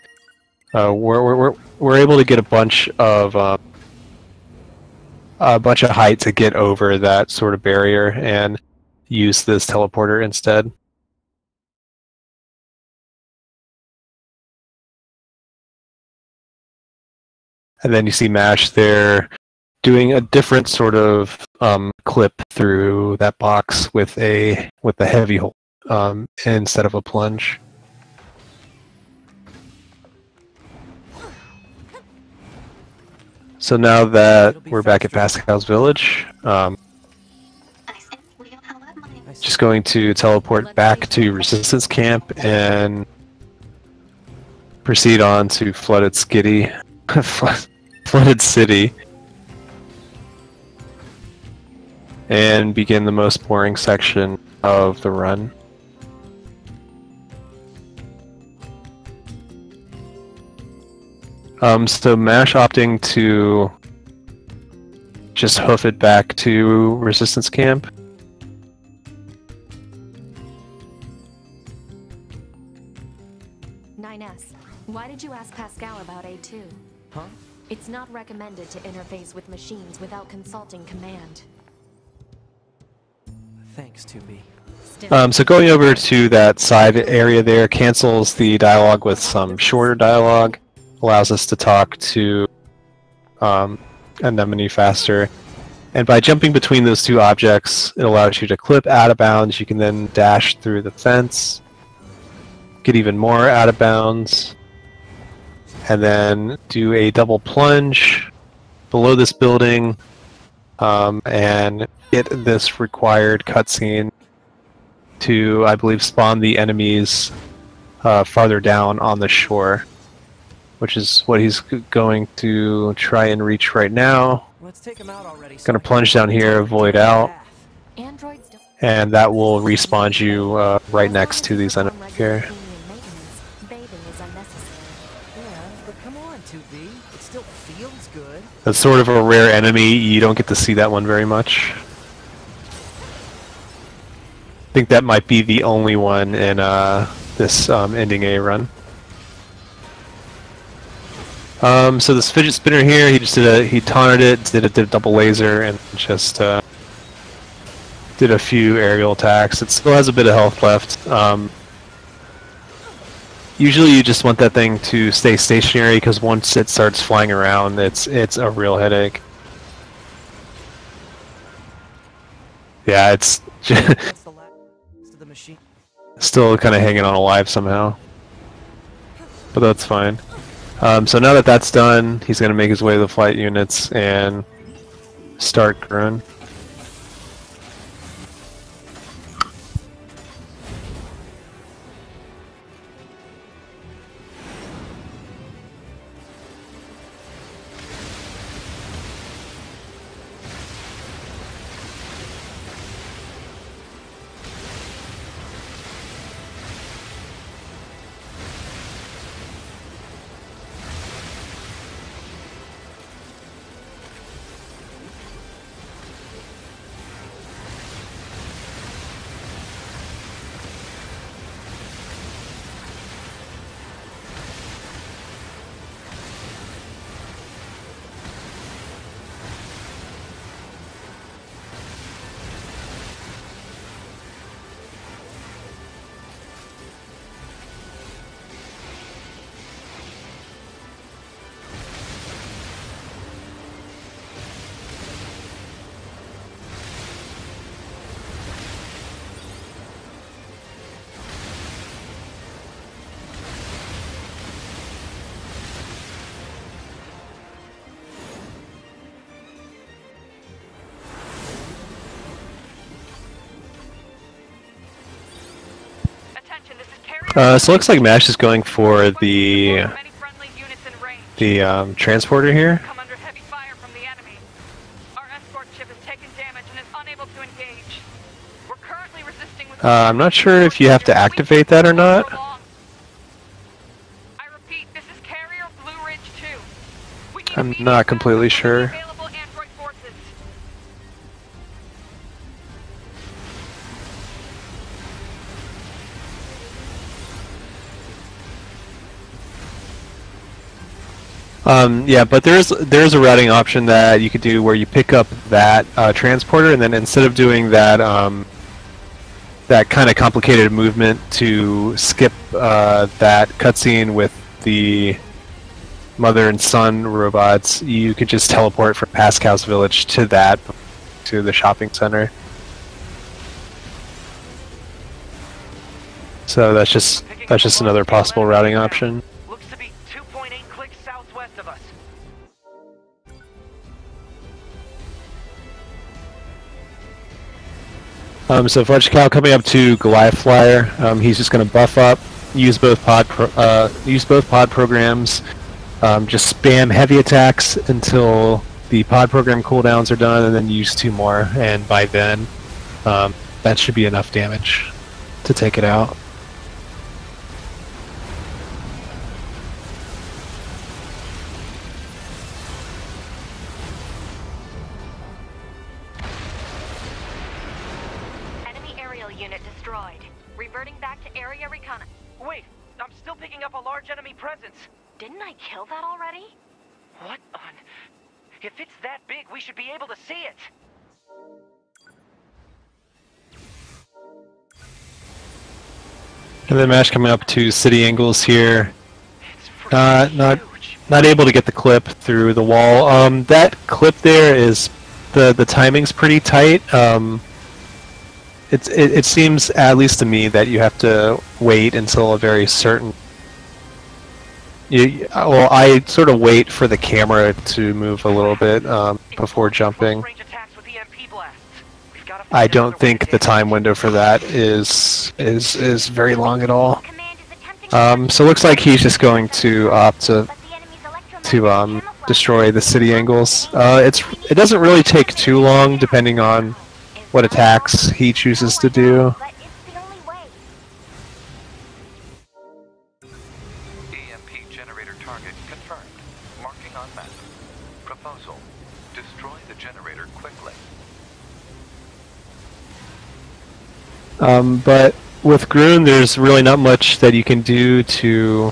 we're able to get a bunch of height to get over that sort of barrier and use this teleporter instead. And then you see Mash there doing a different sort of clip through that box with a heavy hold instead of a plunge. So now that we're back at Pascal's village, just going to teleport back to Resistance Camp and proceed on to Flooded City. Flooded City. And begin the most boring section of the run. So Mash opting to just hoof it back to Resistance Camp. Why did you ask Pascal about A2? Huh? It's not recommended to interface with machines without consulting command. Thanks, 2B. So going over to that side area there cancels the dialogue with some shorter dialogue, allows us to talk to Anemone faster. And by jumping between those two objects, it allows you to clip out of bounds. You can then dash through the fence, get even more out of bounds, and then do a double plunge below this building, and get this required cutscene to, I believe, spawn the enemies farther down on the shore, which is what he's going to try and reach right now. Let's take him out already. Gonna plunge down here, void out, Androids don't and that will respawn you right next to these enemies here. bathing is unnecessary. Yeah, but come on, 2B. It still feels good. That's sort of a rare enemy. You don't get to see that one very much. I think that might be the only one in this ending A run. So this fidget spinner here, he taunted it, did a double laser, and just did a few aerial attacks. It still has a bit of health left. Usually you just want that thing to stay stationary, because once it starts flying around, it's a real headache. Yeah, it's That's the last of the machine. still kind of hanging on alive somehow, but that's fine. So now that that's done, he's going to make his way to the flight units and start growing. So it looks like MASH is going for the transporter here. Come under heavy fire from the enemy. Our escort ship has taken damage and is unable to engage. We're currently resisting with I'm not sure if you have to activate that or not. I repeat, this is Carrier Blue Ridge 2. We need I'm immediate not completely backup sure. of the available android forces. Yeah, but there's a routing option that you could do where you pick up that transporter, and then instead of doing that that kind of complicated movement to skip that cutscene with the mother and son robots, you could just teleport from Fudgecow's village to the shopping center. So that's just another possible routing option. Looks to be 2.8 clicks southwest of us. So Fudgecow coming up to Goliath Flyer, he's just going to buff up, use both pod programs, just spam heavy attacks until the pod program cooldowns are done, and then use 2 more, and by then that should be enough damage to take it out. Unit destroyed. Reverting back to area recon. Wait, I'm still picking up a large enemy presence. Didn't I kill that already? What on? If it's that big, we should be able to see it. And then MASH coming up to City Angles here. It's Not able to get the clip through the wall. That clip there is the timing's pretty tight. It seems, at least to me, that you have to wait until a very certain. Well, I sort of wait for the camera to move a little bit before jumping. Range attacks EMP blasts. We've got to I find don't another way think to the damage time it. window for that is very long at all. Command is attempting to So it looks like he's just going to opt to but the enemy's electromagnetic camouflage destroy the is city being angles. activated. It doesn't really take too long depending on what attacks he chooses to do. But it's the only way. EMP generator target confirmed. Marking on map. Proposal. Destroy the generator quickly. But with Groon, there's really not much that you can do to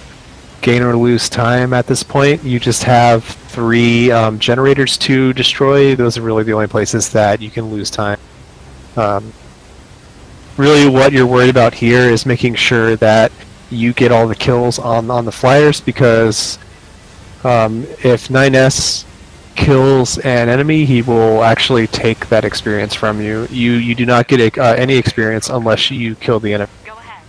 gain or lose time at this point. You just have 3 generators to destroy. Those are really the only places that you can lose time. Really what you're worried about here is making sure that you get all the kills on the flyers, because if 9S kills an enemy, he will actually take that experience from you. You do not get any experience unless you kill the enemy. Go ahead.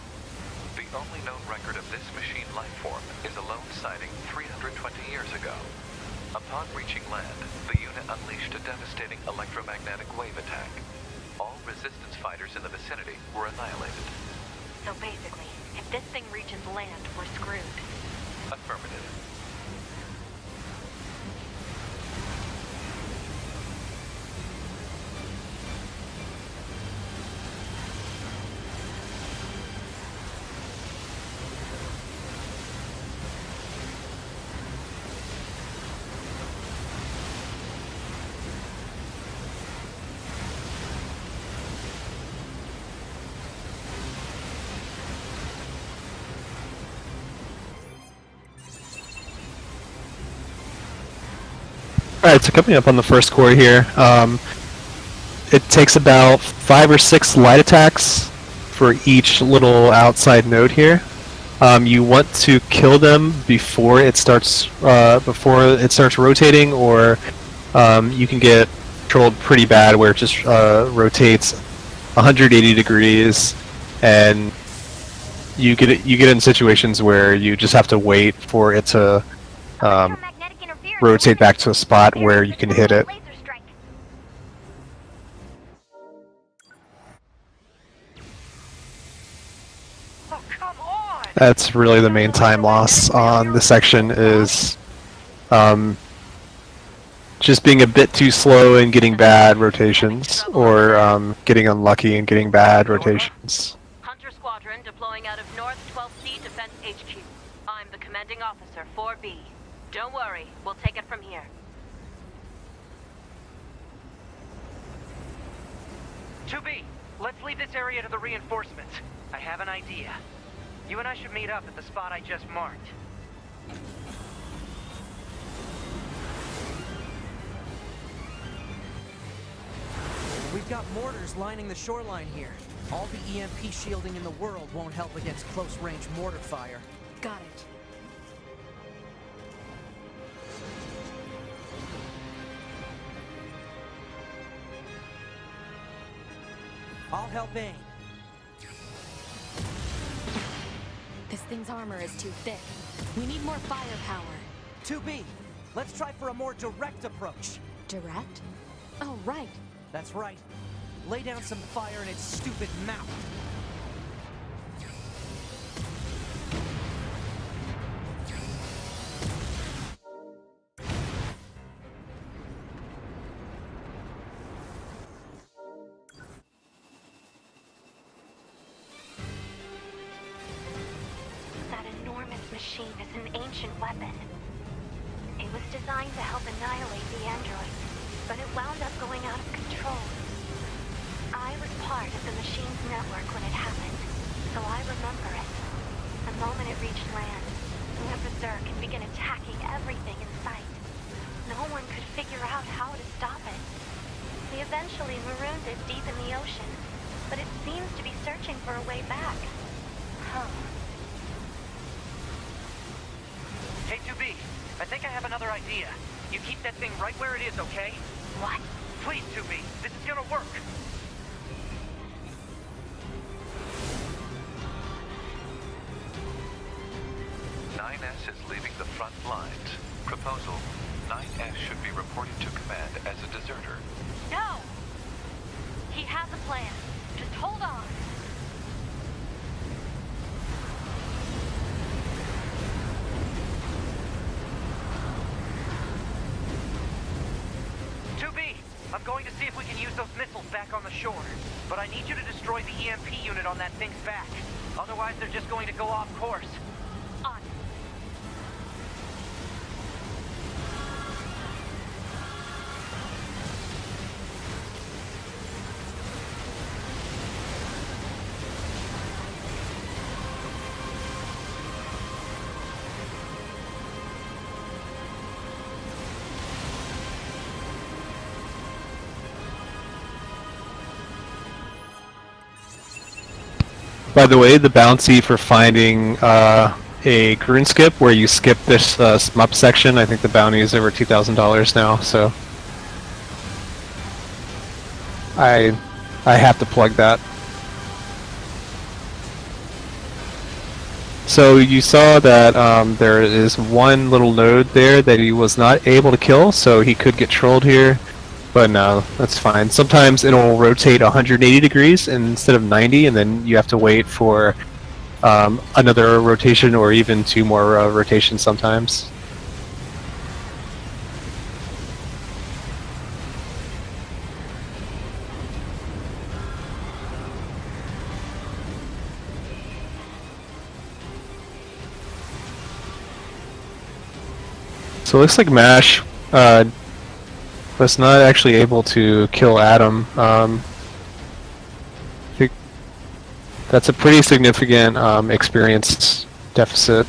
The only known record of this machine life form is a lone sighting 320 years ago. Upon reaching land, the unit unleashed a devastating electromagnetic wave attack. All resistance fighters in the vicinity were annihilated. So basically, if this thing reaches land, we're screwed. Affirmative. Alright, so coming up on the first core here, it takes about 5 or 6 light attacks for each little outside node here. You want to kill them before it starts rotating, or you can get controlled pretty bad where it just rotates 180 degrees, and you get in situations where you just have to wait for it to Electromagnetic interference rotate back to a spot where you can hit it. laser strike. Oh, come on! That's really the main time loss on this section, is just being a bit too slow and getting bad rotations, or getting unlucky and getting bad rotations. Hunter Squadron deploying out of North 12C Defense HQ. I'm the commanding officer, 4B. Don't worry, we'll take it from here. 2B, let's leave this area to the reinforcements. I have an idea. You and I should meet up at the spot I just marked. We've got mortars lining the shoreline here. All the EMP shielding in the world won't help against close-range mortar fire. Got it. I'll help aim. This thing's armor is too thick. We need more firepower. 2B, let's try for a more direct approach. Direct? Oh, right. That's right. Lay down some fire in its stupid mouth. That enormous machine is an ancient weapon. It was designed to help annihilate the androids, but it wound up going out of control. I was part of the machine's network when it happened, so I remember it. The moment it reached land, it went berserk and began attacking everything in sight. No one could figure out how to stop it. We eventually marooned it deep in the ocean, but it seems to be searching for a way back. Huh. Hey, 2B, I think I have another idea. You keep that thing right where it is, okay? What? Please, 2B, this is gonna work. S is leaving the front lines. Proposal: 9S should be reported to command as a deserter. No! use those missiles back on the shore. But I need you to destroy the EMP unit on that thing's back. Otherwise, they're just going to go off course. On. By the way, the bounty for finding a green skip where you skip this smup section, I think the bounty is over $2,000 now, so I have to plug that. So you saw that there is one little node there that he was not able to kill, so he could get trolled here. But no, that's fine. Sometimes it'll rotate 180 degrees instead of 90, and then you have to wait for another rotation or even 2 more rotations sometimes. So it looks like MASH was not actually able to kill Adam. I think that's a pretty significant experience deficit.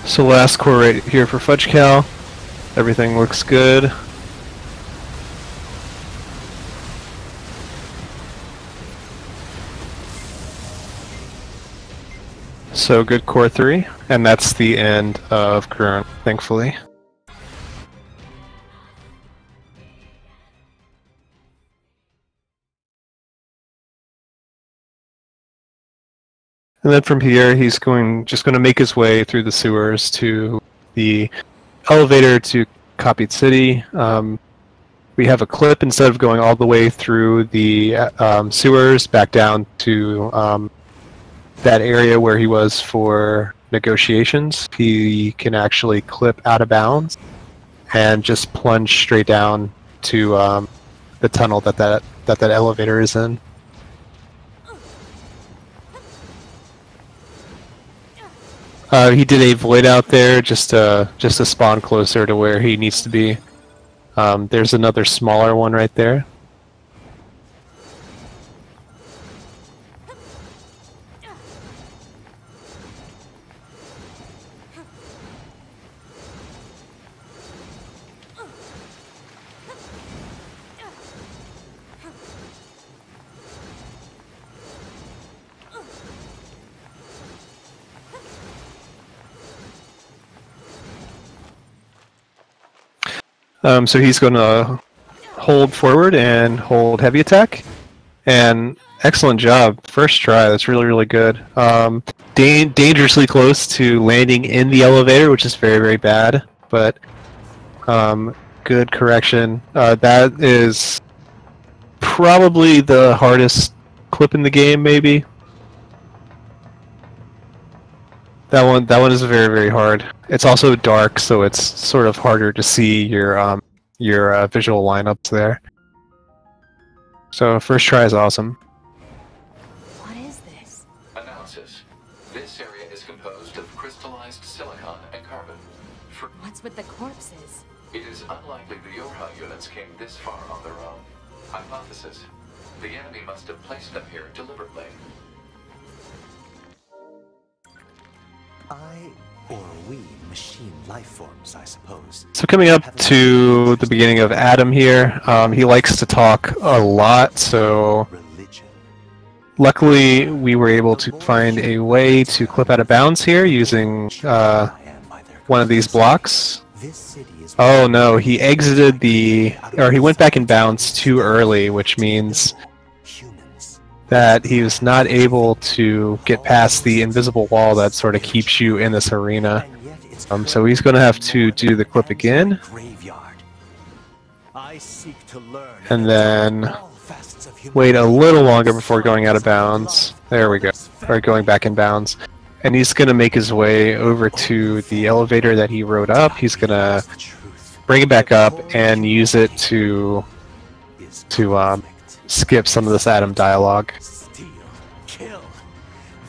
So last core right here for Fudgecow. Everything looks good. So good core 3, and that's the end of current, thankfully. And then from here, he's just going to make his way through the sewers to the elevator to Copied City. We have a clip instead of going all the way through the sewers back down to that area where he was for negotiations. He can actually clip out of bounds and just plunge straight down to the tunnel that elevator is in. He did a void out there just to spawn closer to where he needs to be. There's another smaller one right there. So he's going to hold forward and hold heavy attack. And excellent job. First try. That's really, really good. Dangerously close to landing in the elevator, which is very, very bad. But good correction. That is probably the hardest clip in the game, maybe. That one is very, very hard. It's also dark, so it's sort of harder to see your visual lineups there. So first try is awesome. What is this? Analysis. This area is composed of crystallized silicon and carbon. What's with the corpses? It is unlikely the Yorha units came this far on their own. Hypothesis. The enemy must have placed them here deliberately. Or we, machine life forms, I suppose. So coming up to the beginning of Adam here, he likes to talk a lot, so Religion. luckily we were able to find a way to clip out of bounds here using one of these blocks. This city is Oh no, he exited he went back in bounds too early, which means humans. that he was not able to get past the invisible wall that sort of keeps you in this arena. And yet it's So he's going to have to do the clip again, graveyard. I seek to learn and then all facets of human wait a little longer before going out of bounds. There we go. Or going back in bounds. And he's going to make his way over to the elevator that he rode up. He's going to bring it back up and use it to skip some of this Adam dialogue. Steal, kill.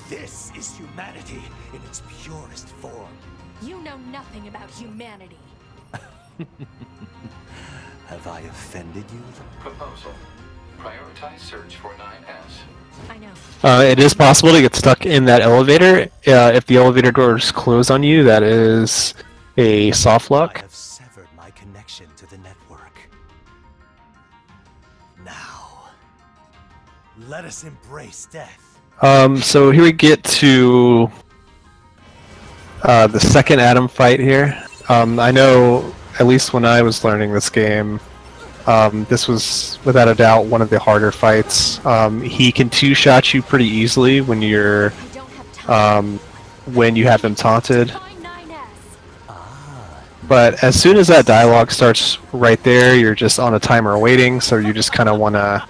This is humanity in its purest form. You know nothing about humanity. Have I offended you? Proposal. Prioritize search for 9S. I know. It is possible to get stuck in that elevator. If the elevator doors close on you, that is a soft I lock. have severed my connection to the network. Now, let us embrace death. So here we get to the second Adam fight here. I know, at least when I was learning this game, this was without a doubt one of the harder fights. He can two-shot you pretty easily when you're I don't have time. when you have him taunted. Find 9S. But as soon as that dialogue starts right there, you're just on a timer waiting, so you just kind of want to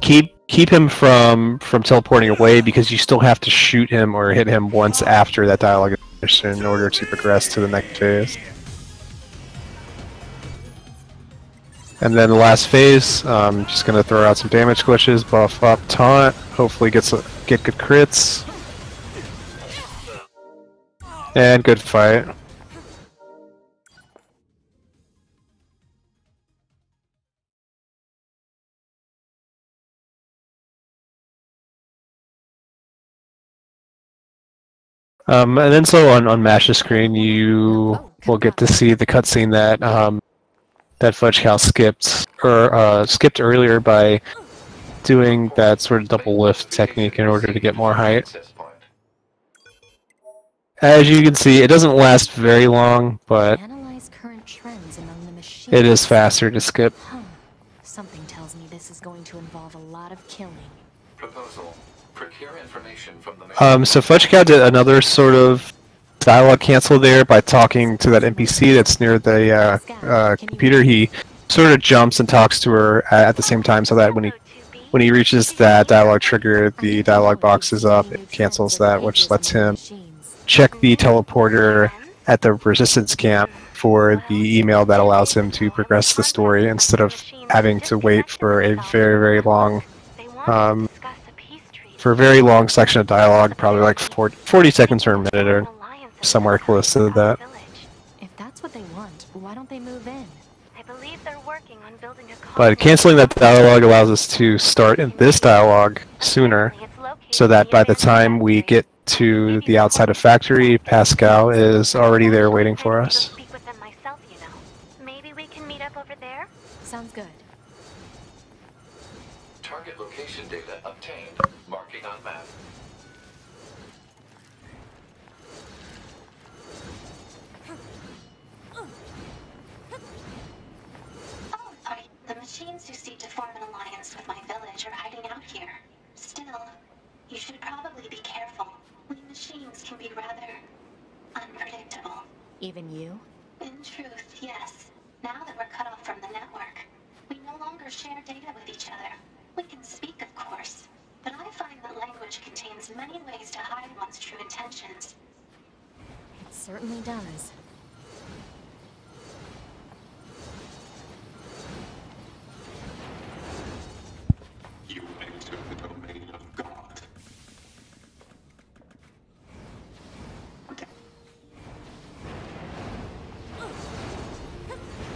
keep him from teleporting away, because you still have to shoot him or hit him once after that dialogue is finished in order to progress to the next phase. And then the last phase, just going to throw out some damage glitches, buff up, taunt, hopefully get good crits. And good fight. And then so on Mash's screen, you will get to see the cutscene that that Fudgecow skipped earlier by doing that sort of double lift technique in order to get more height. Access point. As you can see, it doesn't last very long, but Analyze current trends among the machines. it is faster to skip. Huh. Something tells me this is going to involve a lot of killing. Proposal. Procure information from the So Fudgecow did another sort of dialogue cancel there by talking to that NPC that's near the computer. He sort of jumps and talks to her at the same time, so that when he reaches that dialogue trigger, the dialogue box is up. It cancels that, which lets him check the teleporter at the resistance camp for the email that allows him to progress the story instead of having to wait for a very long section of dialogue, probably like 40 seconds or a minute or somewhere close to that. If that's what they want, why don't they move in? I believe they're working on building a But canceling that dialogue allows us to start in this dialogue sooner, so that by the time we get to the outside of factory, Pascal is already there waiting for us. Speak with them myself, you know. Maybe we can meet up over there? Sounds good. target location data obtained. Marking on map. The machines who seek to form an alliance with my village are hiding out here. Still, you should probably be careful. We machines can be rather unpredictable. Even you? In truth, yes. Now that we're cut off from the network, we no longer share data with each other. We can speak, of course, but I find that language contains many ways to hide one's true intentions. It certainly does. You enter the domain of God.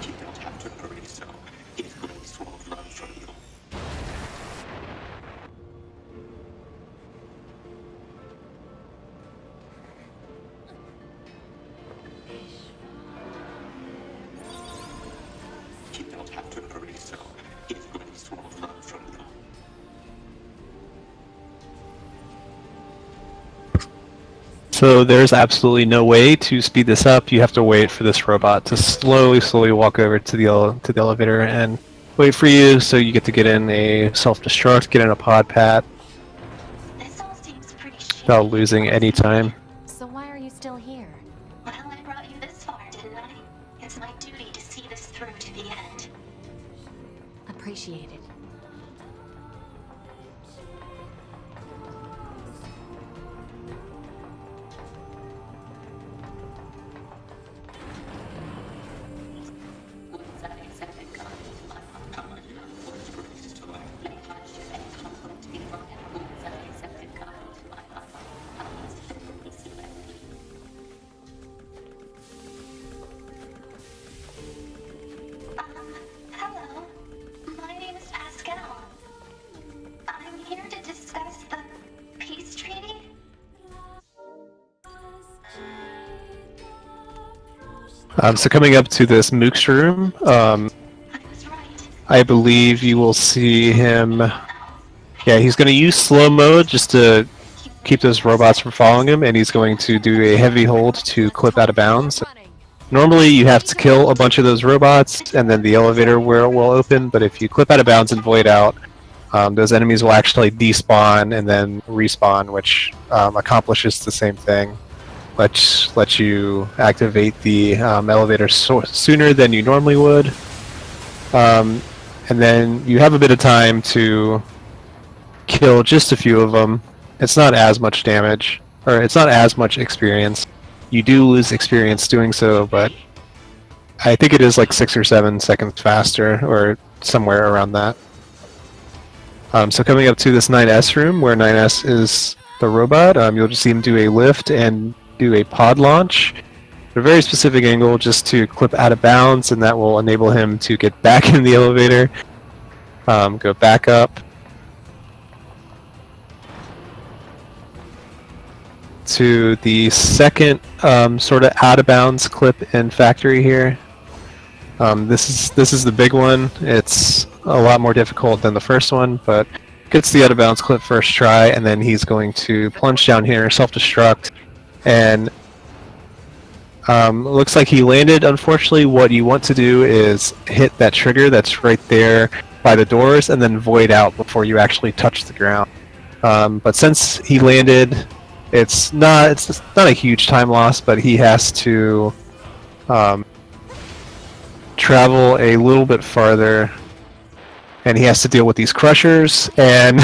You don't have to hurry so. His grace won't run from you. So there's absolutely no way to speed this up. You have to wait for this robot to slowly walk over to the elevator and wait for you. So you get to get in a self-destruct, get in a pod pat This all seems pretty shitty. without losing any time. So why are you still here? Well, I brought you this far, didn't I? It's my duty to see this through to the end. Appreciated. Hello. My name is Pascal. I'm here to discuss the peace treaty. So coming up to this Mook's room, I was right. I believe you will see him. Yeah, he's going to use slow mode just to keep those robots from following him, and he's going to do a heavy hold to clip out of bounds. Normally you have to kill a bunch of those robots, and then the elevator will open, but if you clip out of bounds and void out, those enemies will actually despawn and then respawn, which accomplishes the same thing. Let you activate the elevator sooner than you normally would. And then you have a bit of time to kill just a few of them. It's not as much damage, or it's not as much experience. You do lose experience doing so, but I think it is like 6 or 7 seconds faster, or somewhere around that. So coming up to this 9S room, where 9S is the robot, you'll just see him do a lift and do a pod launch at a very specific angle just to clip out of bounds, and that will enable him to get back in the elevator, go back up to the second sort of out of bounds clip in factory here. This is the big one. It's a lot more difficult than the first one, but gets the out of bounds clip first try, and then he's going to plunge down here, self-destruct, and looks like he landed. Unfortunately, what you want to do is hit that trigger that's right there by the doors, and then void out before you actually touch the ground. But since he landed, it's not a huge time loss, but he has to travel a little bit farther, and he has to deal with these crushers, and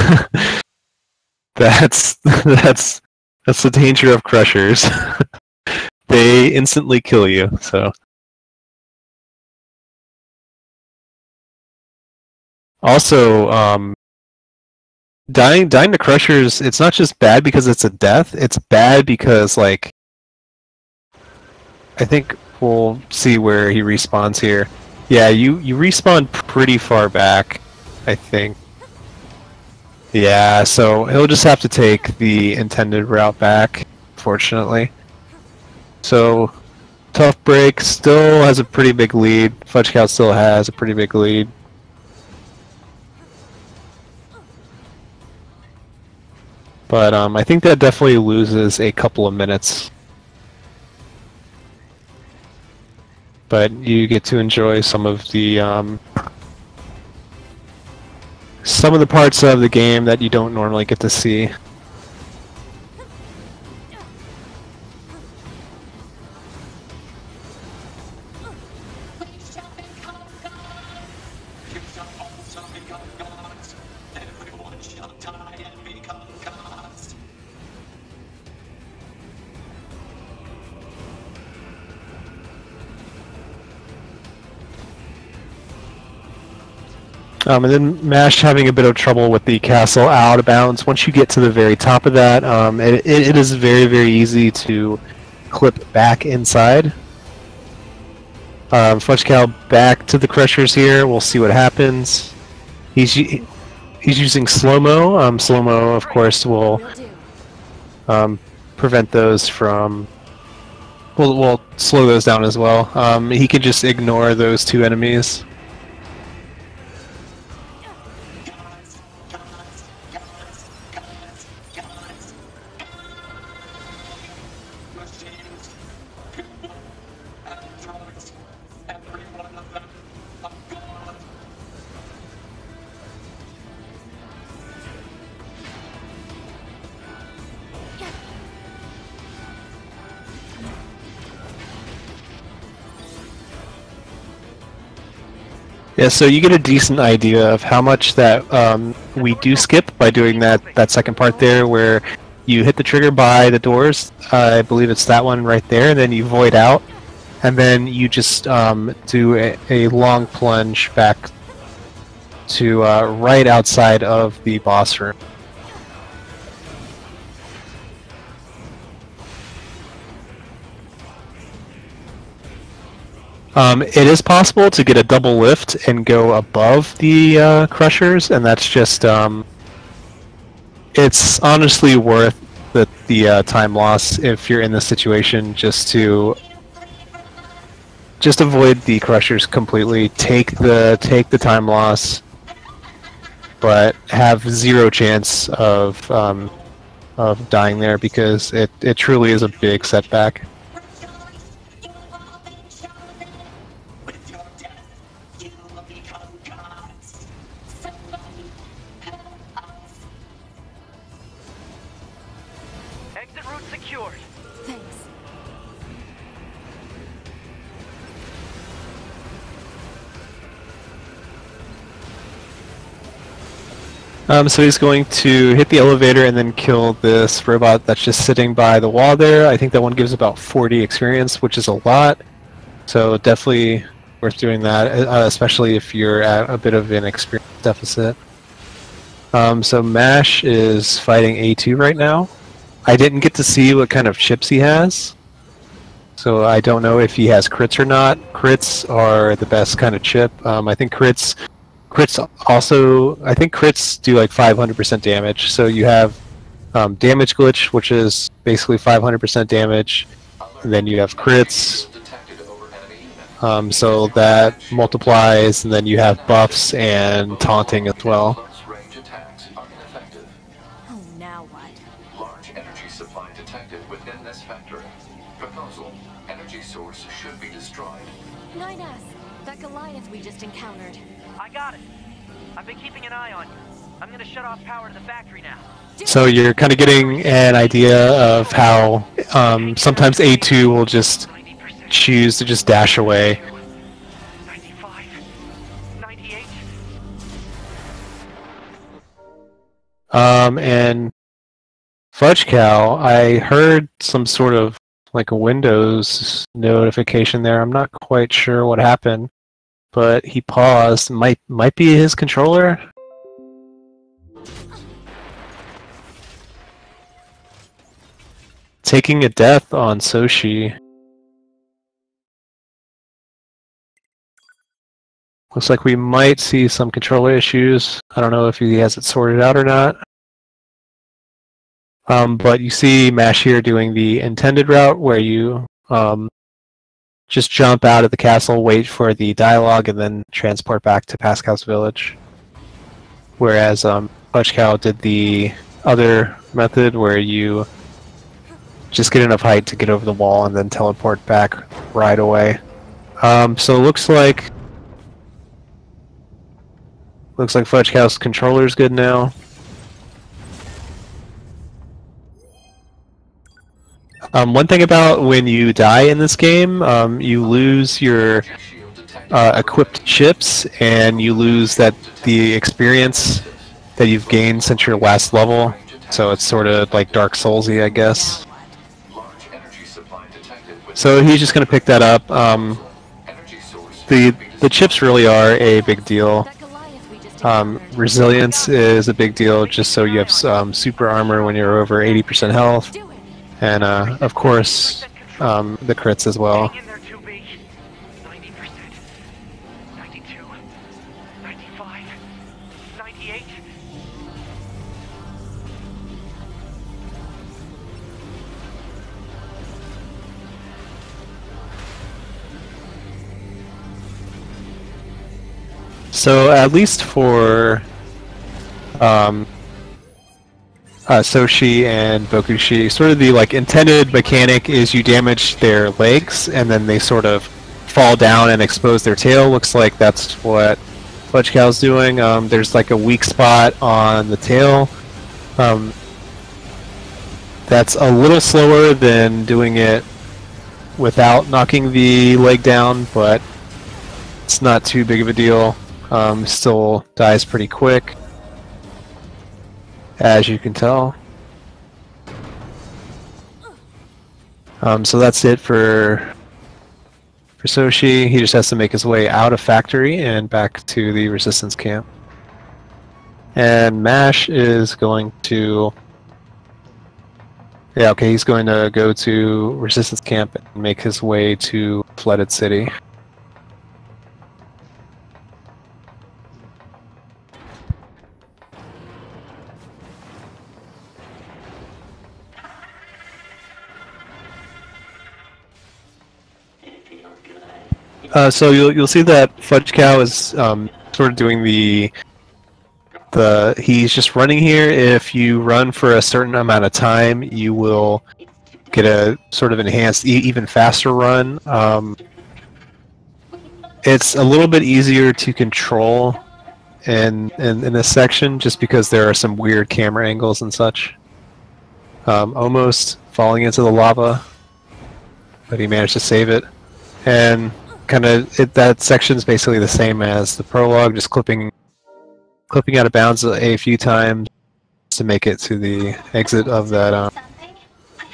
that's the danger of crushers. They instantly kill you. So also, dying to crushers, it's not just bad because it's a death, it's bad because, like, I think we'll see where he respawns here. Yeah, you respawn pretty far back, I think. Yeah, so he'll just have to take the intended route back, fortunately. So, Tough Break still has a pretty big lead. Fudgecow still has a pretty big lead. But I think that definitely loses a couple of minutes. But you get to enjoy some of the parts of the game that you don't normally get to see. And then MASH having a bit of trouble with the castle out of bounds. Once you get to the very top of that, it is very easy to clip back inside. Fudgecow back to the crushers here. We'll see what happens. He's using slow-mo. Slow-mo, of course, will prevent those from... We'll slow those down as well. He can just ignore those two enemies. Yeah, so you get a decent idea of how much that we do skip by doing that second part there, where you hit the trigger by the doors. I believe it's that one right there, and then you void out, and then you just do a long plunge back to right outside of the boss room. It is possible to get a double lift and go above the crushers, and that's just it's honestly worth the time loss if you're in this situation, just avoid the crushers completely. Take the time loss, but have zero chance of dying there, because it truly is a big setback. With your death, you will become gods. Somebody help us. Exit route secured. Thanks. So he's going to hit the elevator and then kill this robot that's just sitting by the wall there. I think that one gives about 40 experience, which is a lot. So definitely worth doing that, especially if you're at a bit of an experience deficit. So MASH is fighting A2 right now. I didn't get to see what kind of chips he has, so I don't know if he has crits or not. Crits are the best kind of chip. I think crits also, I think crits do like 500% damage. So you have damage glitch, which is basically 500% damage, and then you have crits. So that multiplies, and then you have buffs and taunting as well. Oh, now what? Large energy supply detected within this factory. Proposal: energy source should be destroyed. 9S, that Goliath we just encountered. I got it. I've been keeping an eye on you. I'm gonna shut off power to the factory now. So you're kind of getting an idea of how sometimes A2 will just choose to just dash away. 95, 98. And Fudgecow, I heard some sort of like a Windows notification there. I'm not quite sure what happened, but he paused. Might be his controller. Taking a death on Soshi. Looks like we might see some controller issues. I don't know if he has it sorted out or not. But you see MASH here doing the intended route, where you just jump out of the castle, wait for the dialogue, and then transport back to Pascal's village. Whereas Fudgecow did the other method, where you just get enough height to get over the wall and then teleport back right away. So it looks like Fudgecow's controller's good now. One thing about when you die in this game, you lose your equipped chips, and you lose the experience that you've gained since your last level. So it's sort of like Dark Soulsy, I guess. So he's just going to pick that up. The chips really are a big deal. Resilience is a big deal, just so you have super armor when you're over 80% health. And of course, the crits as well. Hang in there, 2B. 90%, 92, 95, 98. So at least for Soshi and Bokushi, sort of the like intended mechanic is you damage their legs and then they sort of fall down and expose their tail. Looks like that's what Fudgecow's doing. There's like a weak spot on the tail. That's a little slower than doing it without knocking the leg down, but it's not too big of a deal. Still dies pretty quick, as you can tell. So that's it for Soshi. He just has to make his way out of factory and back to the resistance camp. And Mash is going to... Yeah, okay, he's going to go to resistance camp and make his way to Flooded City. So you'll see that Fudgecow is sort of doing the he's just running here. If you run for a certain amount of time, you will get a sort of enhanced, even faster run. It's a little bit easier to control in this section, just because there are some weird camera angles and such. Almost falling into the lava, but he managed to save it. And kind of that section is basically the same as the prologue, just clipping out of bounds a few times to make it to the exit of that.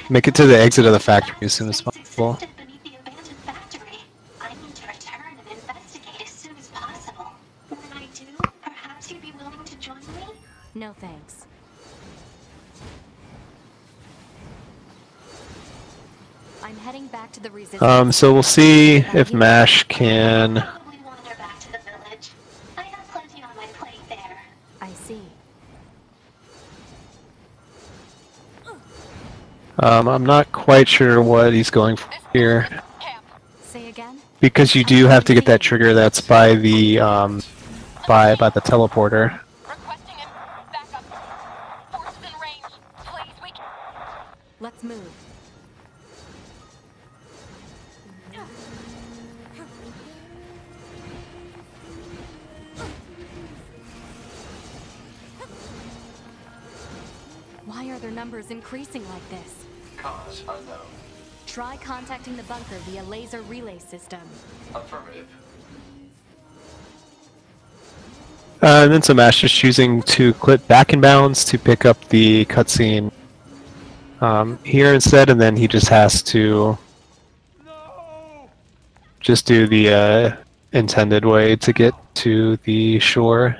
Make it to the exit of the factory as soon as possible. Beneath the abandoned factory. I need to return and investigate as soon as possible. When I do, perhaps you'd be willing to join me? No thanks. I'm heading back to the resistance. So we'll see if Mash can... Probably wander back to the village. I have plenty on my plate there. I see. I'm not quite sure what he's going for here, Say again? because you do have to get that trigger that's by the by the teleporter. Requesting it. Backup. Forces in range. Please, we can... Let's move. Why are their numbers increasing like this? Cause unknown. Try contacting the bunker via laser relay system. Affirmative. And then some Ash just choosing to clip back in bounds to pick up the cutscene here instead, and then he just has to just do the intended way to get to the shore.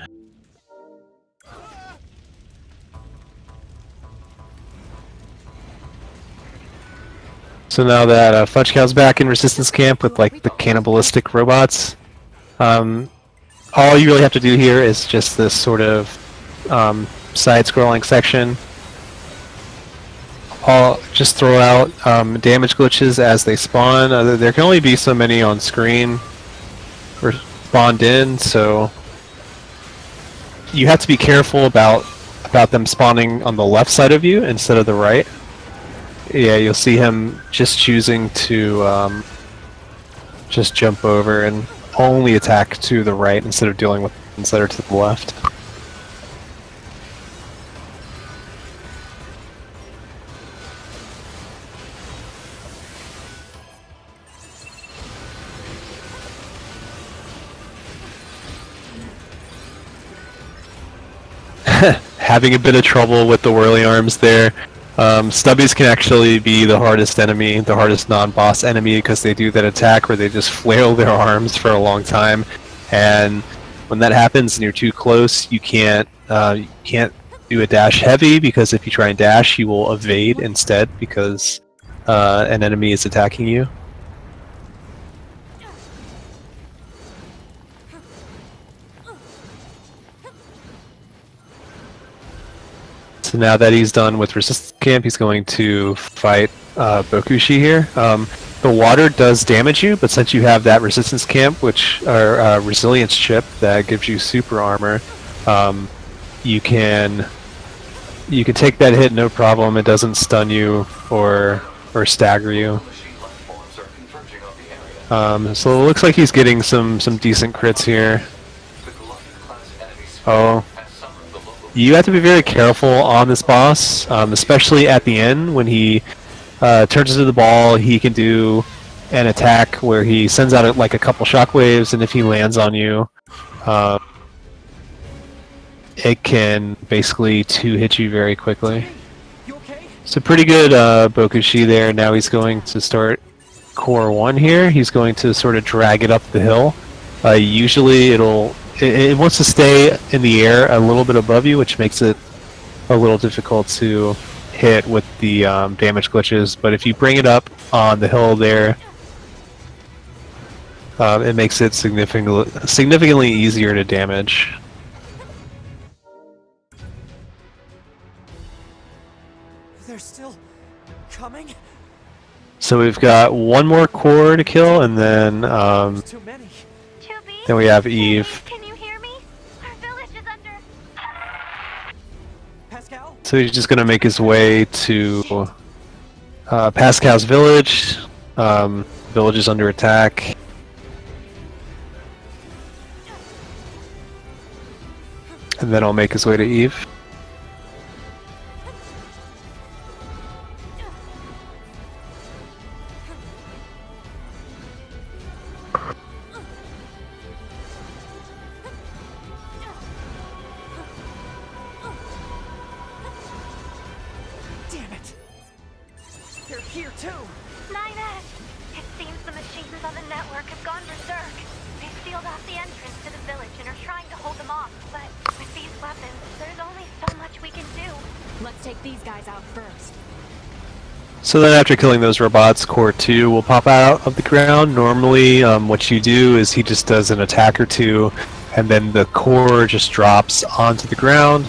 So now that Fudgecow's back in Resistance Camp with like the cannibalistic robots, all you really have to do here is just this sort of side-scrolling section. Just throw out damage glitches as they spawn. There can only be so many on screen or spawned in, so you have to be careful about them spawning on the left side of you instead of the right. Yeah, you'll see him just choosing to just jump over and only attack to the right instead of dealing with ones that are to the left. Having a bit of trouble with the whirly arms there. Stubbies can actually be the hardest enemy, the hardest non-boss enemy, because they do that attack where they just flail their arms for a long time, and when that happens and you're too close, you can't do a dash heavy, because if you try and dash, you will evade instead because an enemy is attacking you. So now that he's done with Resistance Camp, he's going to fight Bokushi here. The water does damage you, but since you have that Resistance Camp, which or Resilience chip that gives you super armor, you can take that hit no problem. It doesn't stun you or stagger you. So it looks like he's getting some decent crits here. Oh. You have to be very careful on this boss, especially at the end when he turns into the ball. He can do an attack where he sends out like a couple shockwaves, and if he lands on you, it can basically two-hit you very quickly. You okay? So pretty good Bokushi there. Now he's going to start core 1 here. He's going to sort of drag it up the hill. Usually it wants to stay in the air a little bit above you, which makes it a little difficult to hit with the damage glitches. But if you bring it up on the hill there, it makes it significantly easier to damage. They're still coming? So we've got one more core to kill, and then Too many. then we have Eve. Can you hear me? Our village is under. Pascal? So he's just going to make his way to Pascal's village. Village is under attack. And then I'll make his way to Eve. Damn it! They're here too! 9S! It seems the machines on the network have gone berserk. They sealed off the entrance to the village and are trying to hold them off, but with these weapons, there's only so much we can do. Let's take these guys out first. So then after killing those robots, core 2 will pop out of the ground. Normally what you do is he just does an attack or two, and then the core just drops onto the ground.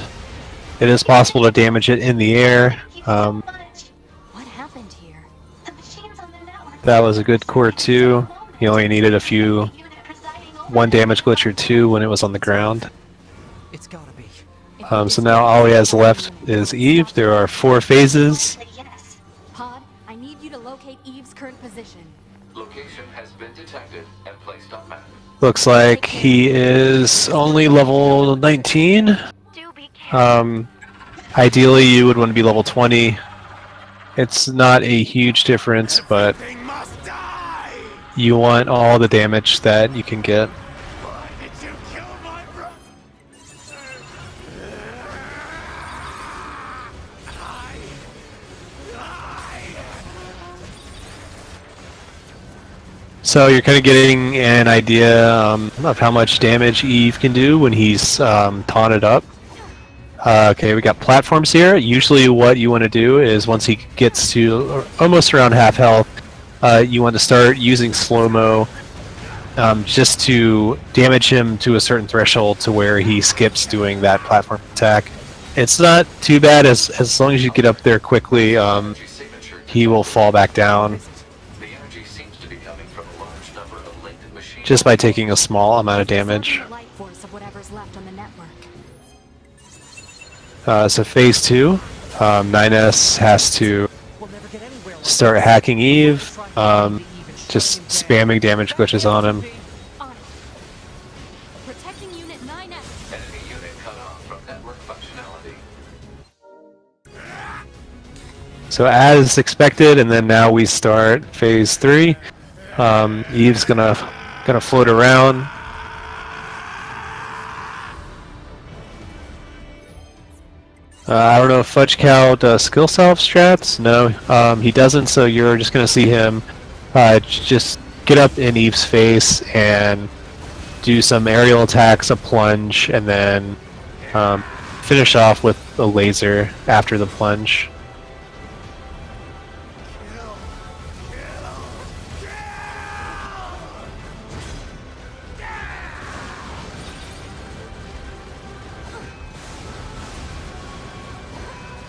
It is possible to damage it in the air. What happened here? The machines on the network. That was a good core 2. He only needed one damage glitch or 2 when it was on the ground. It's gotta be. So now all he has left is Eve. There are 4 phases. Yes. Pod, I need you to locate Eve's current position. Location has been detected and placed on map. Looks like he is only level 19. Do be careful. Ideally you would want to be level 20. It's not a huge difference, but you want all the damage that you can get. So you're kind of getting an idea of how much damage Eve can do when he's taunted up. Okay, we got platforms here. Usually what you want to do is once he gets to almost around half health, you want to start using slow-mo just to damage him to a certain threshold to where he skips doing that platform attack. It's not too bad as long as you get up there quickly, he will fall back down just by taking a small amount of damage. Light force of whatever's left on the network. So phase 2, 9S has to start hacking Eve, just spamming damage glitches on him. On it. Protecting unit 9S. Enemy unit cut off from network functionality. So as expected, and then now we start phase 3. Eve's gonna float around. I don't know if Fudgecow does skill self strats. No, he doesn't. So you're just gonna see him just get up in Eve's face and do some aerial attacks, a plunge, and then finish off with a laser after the plunge.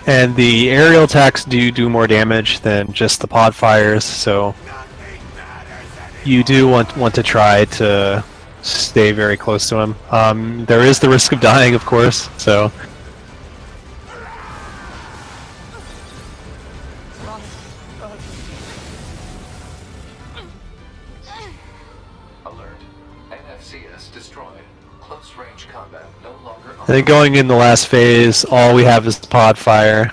And the aerial attacks do more damage than just the pod fires, so you do want to try to stay very close to him. There is the risk of dying, of course, so. Alert. NFCS destroyed. Close range combat no longer on. And then going in the last phase, all we have is the pod fire.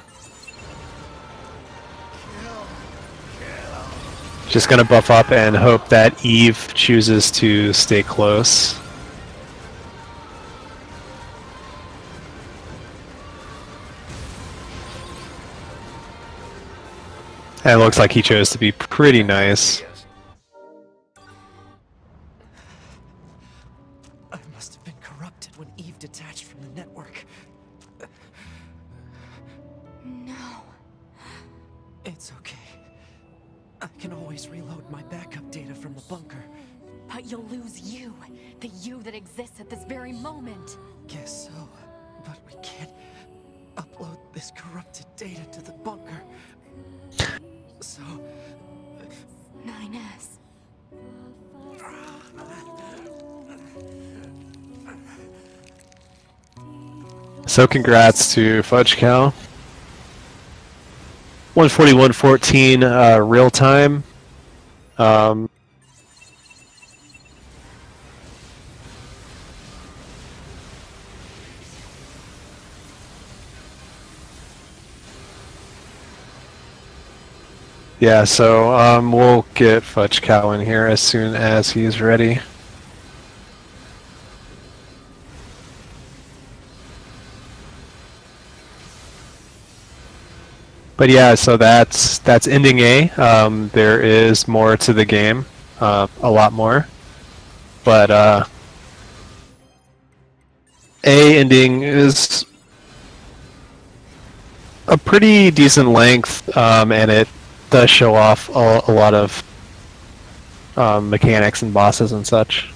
Just gonna buff up and hope that Eve chooses to stay close. And it looks like he chose to be pretty nice. I must have been corrupted when Eve detached from the network. No. It's okay. I can always reload my backup data from the bunker. But you'll lose you. The you that exists at this very moment. Guess so. But we can't upload this corrupted data to the bunker. So... 9S. So congrats to Fudgecow. 141.14 real time. Yeah, so we'll get Fudgecow in here as soon as he's ready. But yeah, so that's ending A. There is more to the game, a lot more. But A ending is a pretty decent length, and it does show off a lot of mechanics and bosses and such.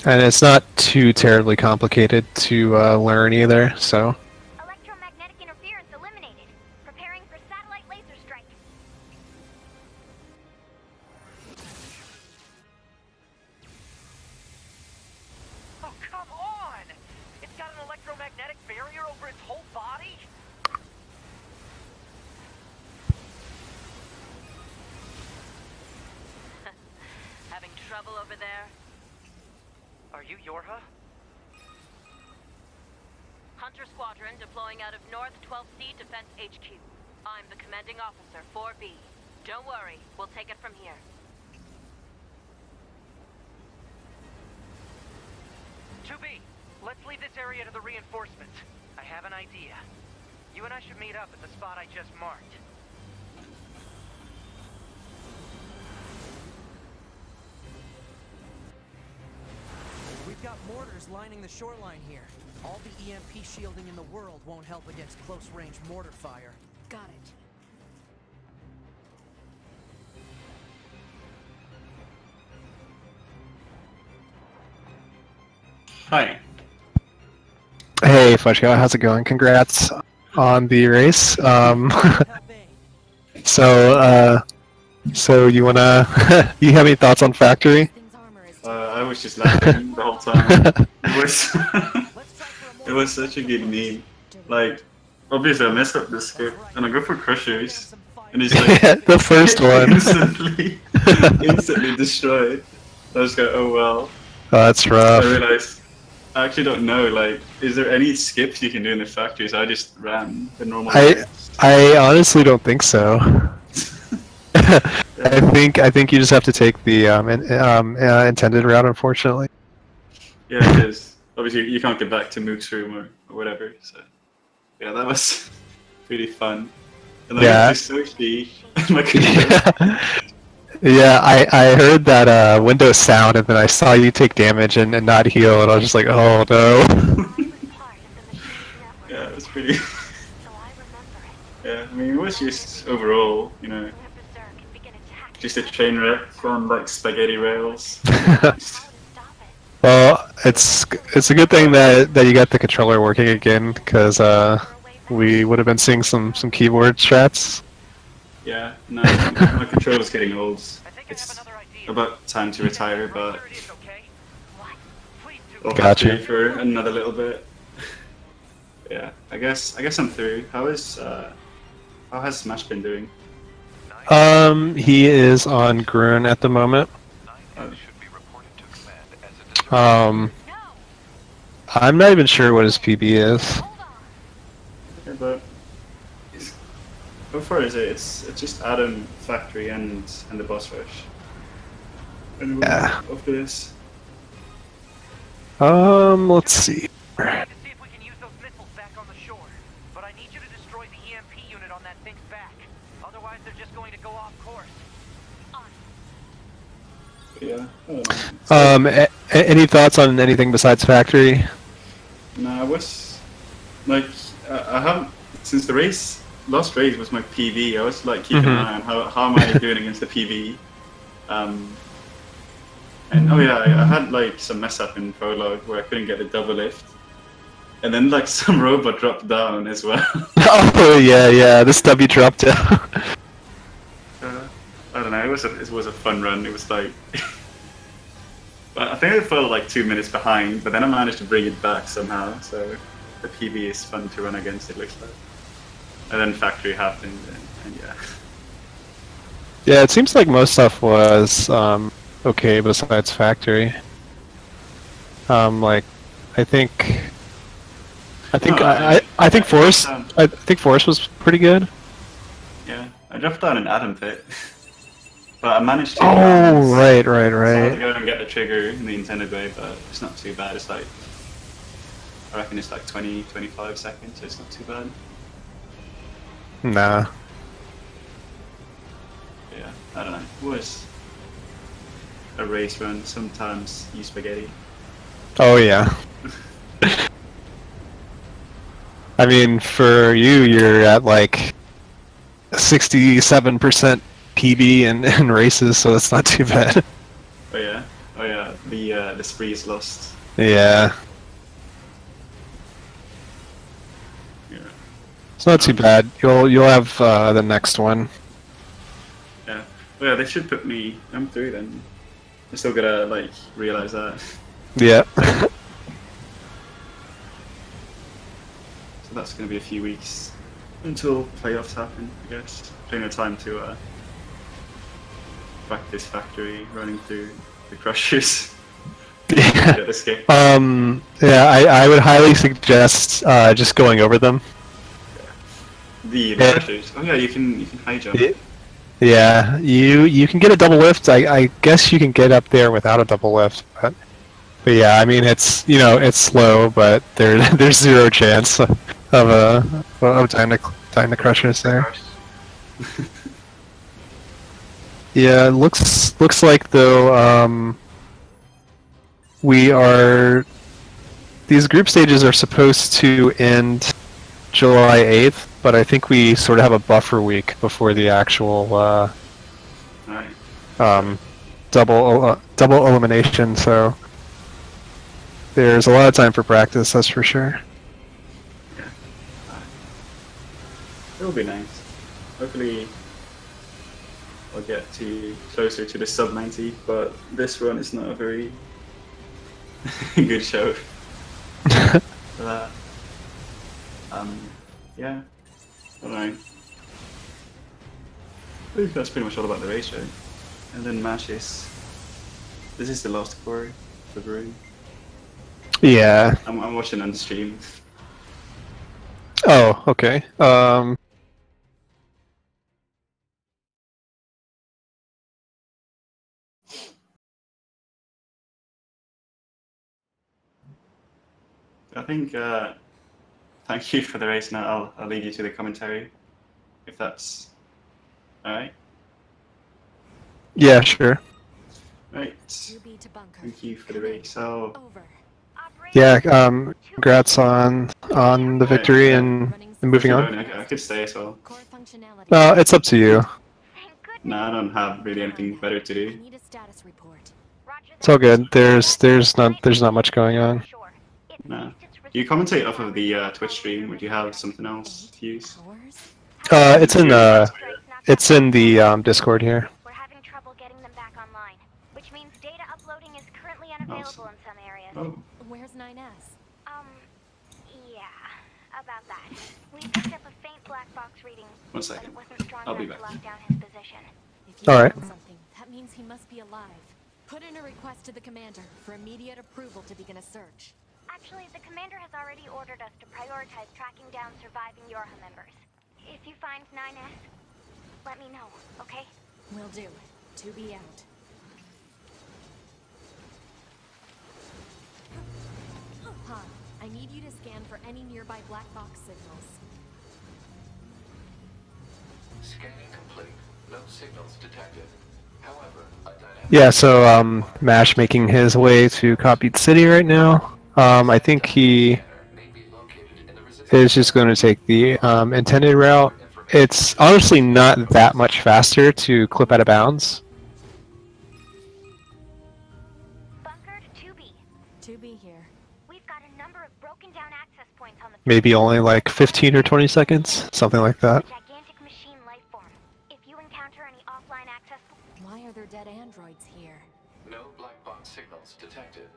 And it's not too terribly complicated to learn either, so. Electromagnetic interference eliminated. Preparing for satellite laser strike. Oh, come on! It's got an electromagnetic barrier over its whole body? Having trouble over there? Are you Yorha? Hunter Squadron deploying out of North 12C Defense HQ. I'm the commanding officer, 4B. Don't worry, we'll take it from here. Let's leave this area to the reinforcements. I have an idea. You and I should meet up at the spot I just marked. We've got mortars lining the shoreline here. All the EMP shielding in the world won't help against close-range mortar fire. Got it. Hi. Hey, Fudgecow, how's it going? Congrats on the race. So you wanna, you have any thoughts on Factory? I was just laughing the whole time. It was such a good meme. Like, obviously I messed up the skip, and I go for Crushers, and it's like the first one instantly destroyed. I was like, oh well. Oh, that's rough. I realized I actually don't know. Like, is there any skips you can do in the factories? I just ran the normal. I honestly don't think so. I think you just have to take the intended route, unfortunately. Yeah, it is. Obviously, you can't get back to Mook's room or whatever. So, yeah, that was pretty fun. And then I just switched my computer. Yeah, I heard that Windows sound, and then I saw you take damage and not heal, and I was just like, oh no. Yeah, it was pretty. Yeah, I mean, it was just overall, you know, just a train wreck on like spaghetti rails. Well, it's a good thing that you got the controller working again, because we would have been seeing some keyboard strats. Yeah, no, my controller's getting old. It's about time to retire, but I'll have to for another little bit. Yeah, I guess I'm through. How has Smash been doing? He is on Grun at the moment. I'm not even sure what his PB is. Yeah, but how far is it? It's just Adam, Factory, and the boss rush. And yeah. After this. Let's see. unit on that thing's back. Otherwise, they're just going to go off course. Yeah. I don't know. Any thoughts on anything besides factory? No, I was like, I haven't since the last race was my PV. I was like keeping an eye on how am I doing against the PV. And oh yeah, I had like some mess up in prologue where I couldn't get the double lift, and then like some robot dropped down as well. Oh yeah, this W dropped down. I don't know. It was a fun run. It was like, I think I fell like 2 minutes behind, but then I managed to bring it back somehow. So the PB is fun to run against. It looks like. And then factory happened, and yeah. Yeah, it seems like most stuff was okay besides factory. Like, I think Forest. I think Forest was pretty good. Yeah, I dropped down an Atom Pit, but I managed to. Oh, right. So I had to go and get the trigger in the intended way, but it's not too bad. It's like, I reckon it's like 20-25 seconds. So it's not too bad. Nah. Yeah, I don't know. It was a race run. Sometimes you spaghetti. Oh yeah. I mean, for you're at like 67% PB in races, so that's not too bad. Oh yeah. The spree is lost. Yeah. Yeah. It's not too bad. You'll have the next one. Yeah. Well, yeah, they should put me. I'm through then. I still gotta like realize that. Yeah. So that's gonna be a few weeks until playoffs happen. I guess plenty of time to practice factory, running through the crushers. Yeah. This game. Yeah, I would highly suggest just going over them. The crushers. Oh yeah, you can high jump. Yeah, you can get a double lift. I guess you can get up there without a double lift, but yeah, I mean it's it's slow, but there's zero chance of time to crushers there. Yeah, looks like though these group stages are supposed to end July 8th, but I think we sort of have a buffer week before the actual double elimination, so there's a lot of time for practice, that's for sure. Yeah. It'll be nice. Hopefully I'll get closer to the sub 90, but this run is not a very good show for that. Yeah, I don't know. I think that's pretty much all about the race, right? And then matches. This is the last quarter for Brew. Yeah. I'm watching on stream. Oh, okay. I think, thank you for the race. Now I'll leave you to the commentary, if that's alright. Yeah, sure. Right. Thank you for the race. So, yeah, congrats on the victory and moving on. I could stay as well. It's up to you. No, I don't have really anything better to do. It's all good. There's not much going on. No. Do you commentate off of the Twitch stream, or do you have something else to use? It's in the Discord here. We're having trouble getting them back online, which means data uploading is currently unavailable in some areas. Oh. Where's 9S? Yeah, about that. We picked up a faint black box reading, One but second. it wasn't strong I'll be enough to back. lock down his position. If you Alright. found something, that means he must be alive. Put in a request to the commander for immediate approval to begin a search. Actually, the commander has already ordered us to prioritize tracking down surviving Yorha members. If you find 9S, let me know, okay? Will do. To be out. Han, I need you to scan for any nearby black box signals. Scanning complete. No signals detected. However, a dynamic... Yeah, so Mash making his way to Copied City right now. I think he is just going to take the intended route. It's honestly not that much faster to clip out of bounds. Bunker to 2B. 2B here. We've got a number of broken down access points on the Maybe only like 15 or 20 seconds, something like that. gigantic machine life form. If you encounter any offline access... Why are there dead androids here? No black box signals detected.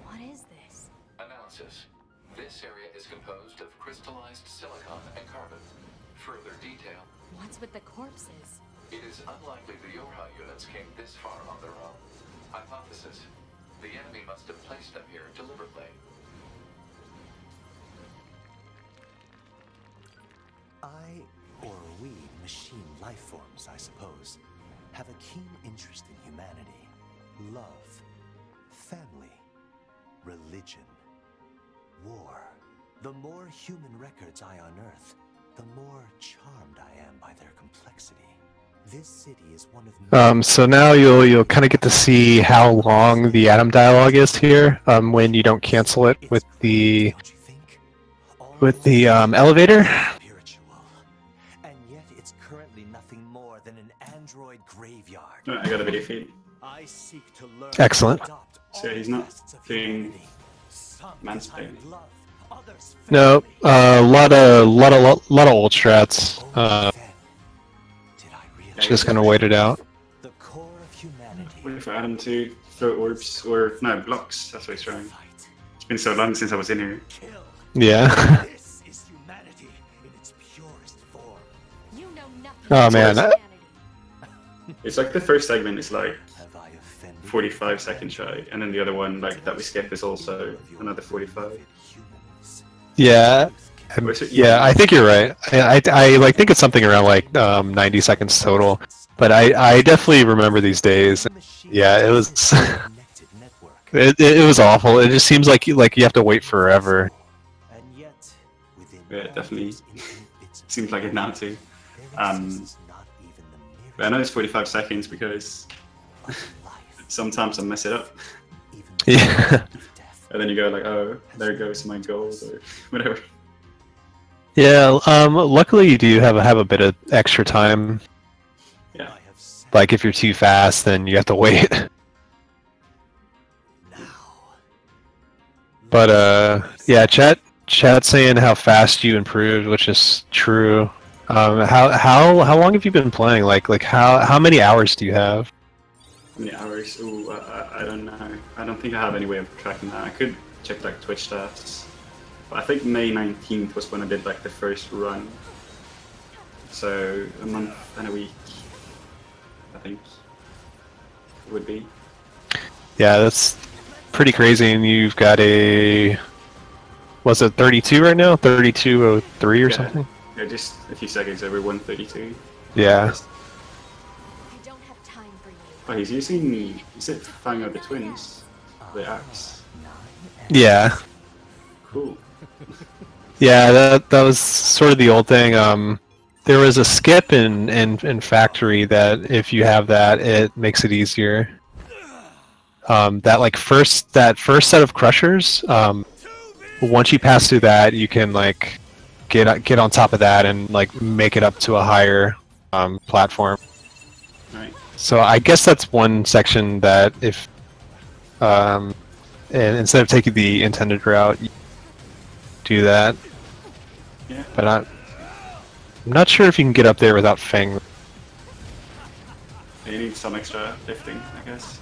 What is this? Analysis. This area is composed of crystallized silicon and carbon. Further detail. What's with the corpses? It is unlikely the Yorha units came this far on their own. Hypothesis. The enemy must have placed them here deliberately. Or we, machine life forms, I suppose, have a keen interest in humanity, love, family, religion, war. The more human records I unearth, the more charmed I am by their complexity. This city is one of So now you'll kind of get to see how long the Atom dialogue is here when you don't cancel it with the elevator. And yet it's currently nothing more than an android graveyard. Oh, I got a video feed. I seek to learn. Excellent. So he's not doing mansplaining. No, lot of old strats. Just gonna wait it out. The core of humanity. Wait for Adam to throw orbs or no blocks. That's what he's trying. It's been so long since I was in here. Yeah. This is humanity in its purest form. You know nothing. Oh man. It's like the first segment is like 45 seconds shy, and then the other one like that we skipped is also another 45. Yeah. Yeah, I think you're right. I like think it's something around like 90 seconds total, but I definitely remember these days. Yeah, it was it was awful. It just seems like you have to wait forever. Yeah, definitely. Seems like it now too. But I know it's 45 seconds because sometimes I mess it up. Yeah. And then you go like, oh, there goes my goal or whatever. Yeah, luckily you do have a bit of extra time. Yeah. Like if you're too fast, then you have to wait. But yeah, chat saying how fast you improved, which is true. How long have you been playing? Like how many hours do you have? How many hours? Ooh, I don't know. I don't think I have any way of tracking that. I could check like Twitch stats. I think May 19th was when I did like the first run. So a month and a week, I think it would be. Yeah, that's pretty crazy. And you've got a, was it 32 right now? 3203 or something? Yeah, just a few seconds over 132. Yeah. I don't have time for you. Oh, he's using, is it Fang of the Twins? The axe. Yeah. Cool. Yeah, that was sort of the old thing. There was a skip in Factory that if you have that, it makes it easier. That first set of crushers, once you pass through that, you can like get on top of that and like make it up to a higher platform. Right. So I guess that's one section that if and instead of taking the intended route, you do that. Yeah. But I'm not sure if you can get up there without Fang. You need some extra lifting, I guess.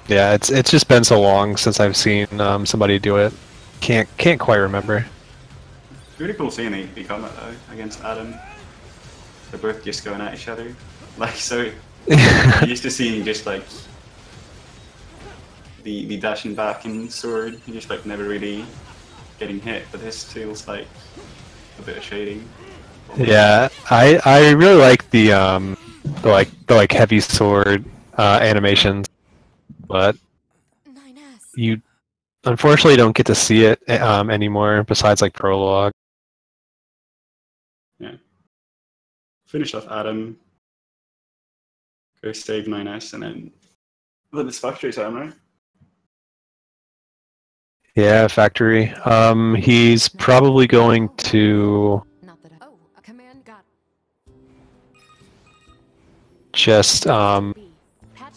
Yeah, it's just been so long since I've seen somebody do it. Can't quite remember. really cool seeing the combat though against Adam. They're both just going at each other. Like, so I'm used to seeing just like the dashing back and sword, and just like never really getting hit, but this feels like a bit of shading. Yeah, I really like the heavy sword animations, but you unfortunately don't get to see it anymore. Besides like prologue. Yeah. Finish off Adam. Go save 9S and then let this factory time, right? Yeah, factory. He's probably going to just Patch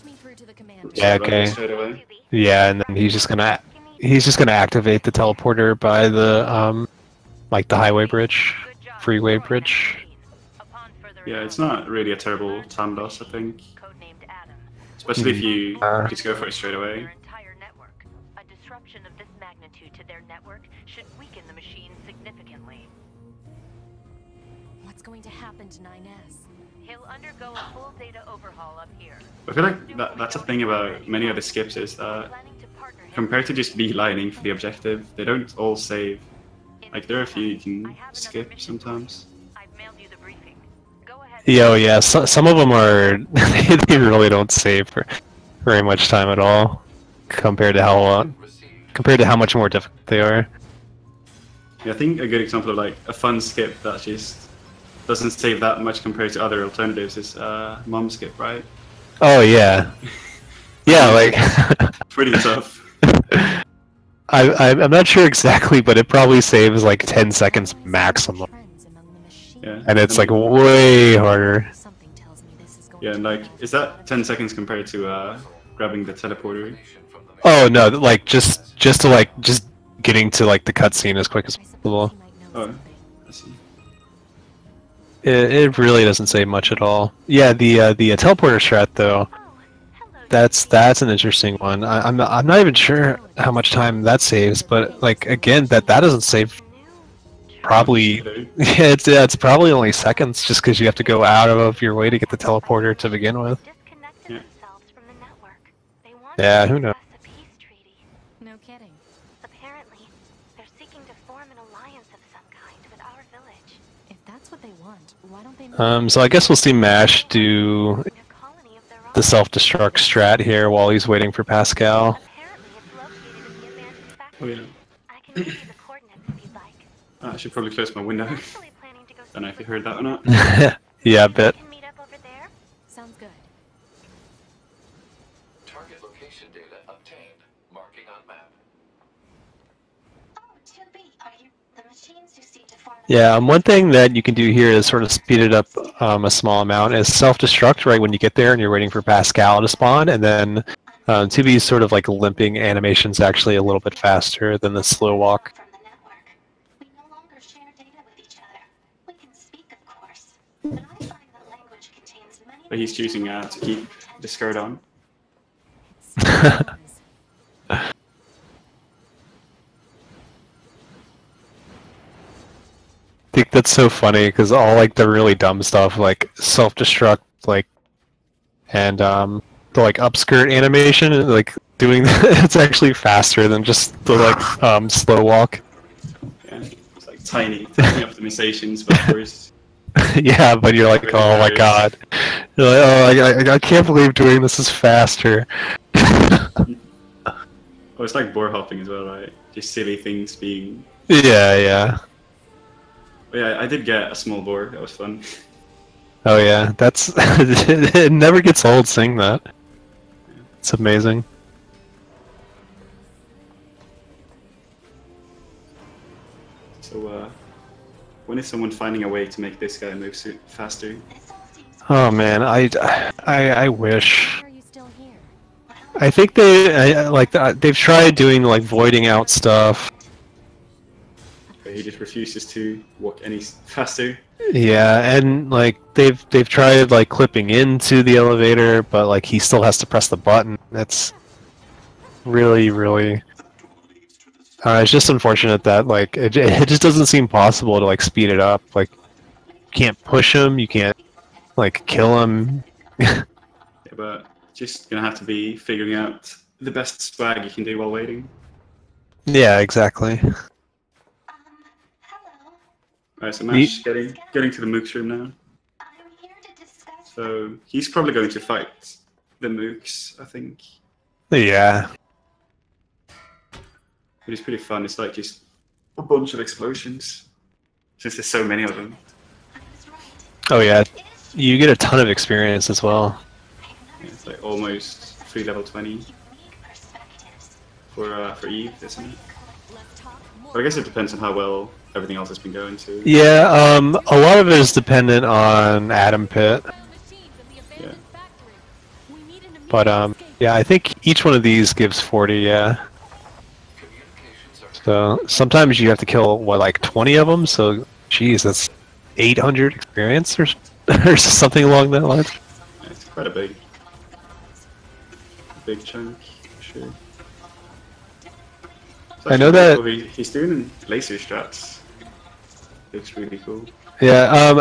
me through to the command. yeah, okay. Straight away. Yeah, and then he's just gonna activate the teleporter by the like the highway bridge, freeway bridge. Yeah, it's not really a terrible time loss, I think. Especially if you just go for it straight away. A disruption of this magnitude to their network should weaken the machine significantly. What's going to happen to 9S? He'll undergo a full data overhaul up here. I feel like that's a thing about many of the skips is that compared to just beelining for the objective, they don't all save. Like there are a few you can skip sometimes. Yeah, yeah. Some of them are they really don't save for very much time at all compared to how much more difficult they are. Yeah, I think a good example of like a fun skip that just doesn't save that much compared to other alternatives is mom skip, right? Oh yeah, yeah, like pretty tough. I'm not sure exactly, but it probably saves like 10 seconds maximum. Yeah. And it's like way harder. Yeah, and like, is that 10 seconds compared to grabbing the teleporter? Oh no, like just getting to like the cutscene as quick as possible. Oh, I see. It really doesn't save much at all. Yeah, the teleporter strat though. That's an interesting one. I'm not even sure how much time that saves, but like again, that doesn't save. Probably, yeah, it's probably only seconds, just because you have to go out of your way to get the teleporter to begin with. Yeah, yeah, who knows? No kidding. Apparently, they're seeking to form an alliance of some kind with our village. If that's what they want, why don't they? So I guess we'll see Mash do the self-destruct strat here while he's waiting for Pascal. Oh yeah. I should probably close my window. Don't know if you heard that or not. Yeah, a bit. Sounds good. Target location data obtained. Marking on map. Oh, 2B, are you the machines you see to form? Yeah, one thing that you can do here is sort of speed it up a small amount is self-destruct right when you get there and you're waiting for Pascal to spawn, and then 2B's sort of like limping animation's actually a little bit faster than the slow walk. But he's choosing to keep the skirt on. I think that's so funny because all like the really dumb stuff like self-destruct like and the like upskirt animation like doing it's actually faster than just the like slow walk. Yeah, it's like tiny optimizations, but of course. Yeah, but you're like, oh my god. You're like, oh, I can't believe doing this is faster. Oh, it's like boar hopping as well, right? Just silly things being... Yeah, yeah. But yeah, I did get a small boar, that was fun. Oh yeah, that's... it never gets old seeing that. It's amazing. So, when is someone finding a way to make this guy move faster? Oh man, I wish. I think they've tried doing like voiding out stuff. But he just refuses to walk any faster. Yeah, and like they've tried like clipping into the elevator, but like he still has to press the button. That's really It's just unfortunate that like it just doesn't seem possible to like speed it up. Like you can't push him, you can't like kill him. Yeah, but just gonna have to be figuring out the best swag you can do while waiting. Yeah, exactly. Hello. Alright, so Mash getting to the Mook's room now. I'm here to discuss. So he's probably going to fight the Mooks, I think. Yeah. Which is pretty fun. It's like just a bunch of explosions. Since there's so many of them. Oh yeah, you get a ton of experience as well. Yeah, it's like almost free level 20 for Eve, isn't it? But I guess it depends on how well everything else has been going too. Yeah, a lot of it is dependent on Atom Pit. Yeah. But yeah, I think each one of these gives 40. Yeah. So sometimes you have to kill what, like 20 of them. So, geez, that's 800 experience or something along that line. Yeah, it's quite a big chunk, for sure. I know that he's doing laser strats. Looks really cool. Yeah,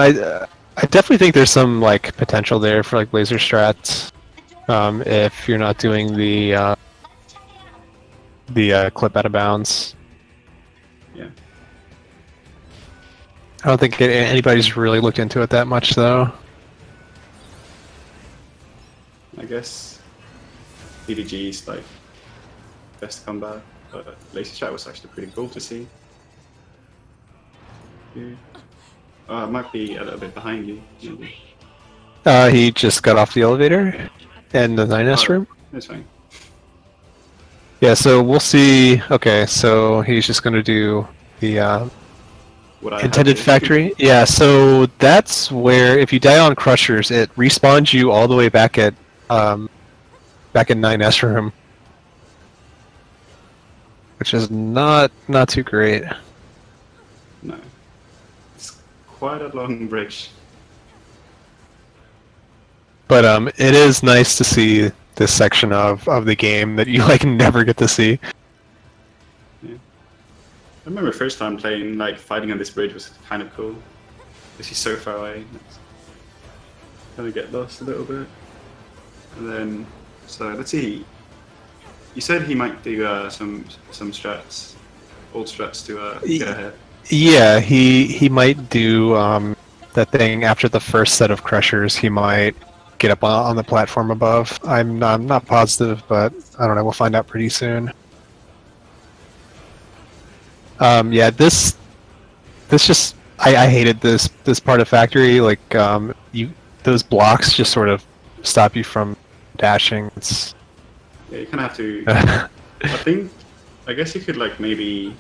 I definitely think there's some like potential there for like laser strats. If you're not doing the clip out of bounds. Yeah. I don't think anybody's really looked into it that much though. I guess DDG is like best combat, but laser strat was actually pretty cool to see. Yeah. It might be a little bit behind you. Maybe. He just got off the elevator in the 9S room. That's fine. Yeah, so we'll see. Okay, so he's just going to do the intended factory. Yeah, so that's where if you die on Crushers, it respawns you all the way back at back in 9S room, which is not too great. No, it's quite a long bridge. But it is nice to see this section of the game that you like never get to see. Yeah. I remember first time playing, like fighting on this bridge was kind of cool. Because he's so far away. Kind of get lost a little bit. And then, so let's see. You said he might do some strats, old strats to get ahead. Yeah, he might do that thing after the first set of Crushers. He might get up on the platform above. I'm not positive, but I don't know. We'll find out pretty soon. Yeah, this just I hated this part of Factory. Like those blocks just sort of stop you from dashing. It's yeah, you kind of have to. I guess you could like maybe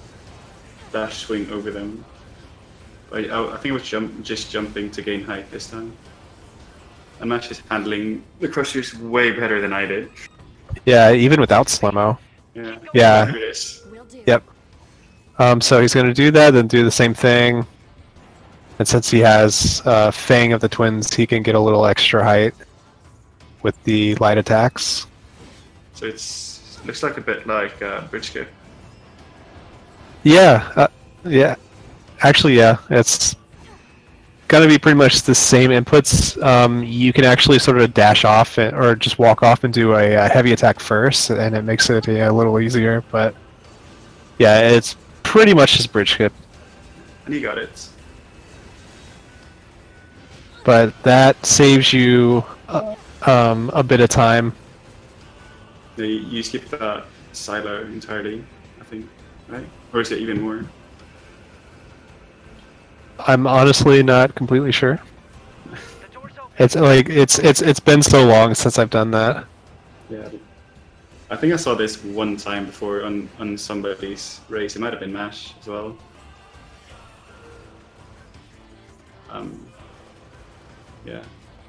dash swing over them. I think it was just jumping to gain height this time. And Mash is handling the Crushers way better than I did. Yeah, even without slow-mo. Yeah. Yeah. Yep. So he's going to do that, then do the same thing. And since he has Fang of the Twins, he can get a little extra height with the light attacks. So looks like a bit like bridge skip. Yeah. Yeah. Actually, yeah. It's gonna be pretty much the same inputs. You can actually sort of dash off or just walk off and do a heavy attack first, and it makes it a little easier. But yeah, it's pretty much just bridge skip. And you got it. But that saves you a bit of time. You skip that silo entirely, I think, right? Or is it even more? I'm honestly not completely sure. It's like it's been so long since I've done that. Yeah, I think I saw this one time before on somebody's race. It might have been Mash as well. Yeah,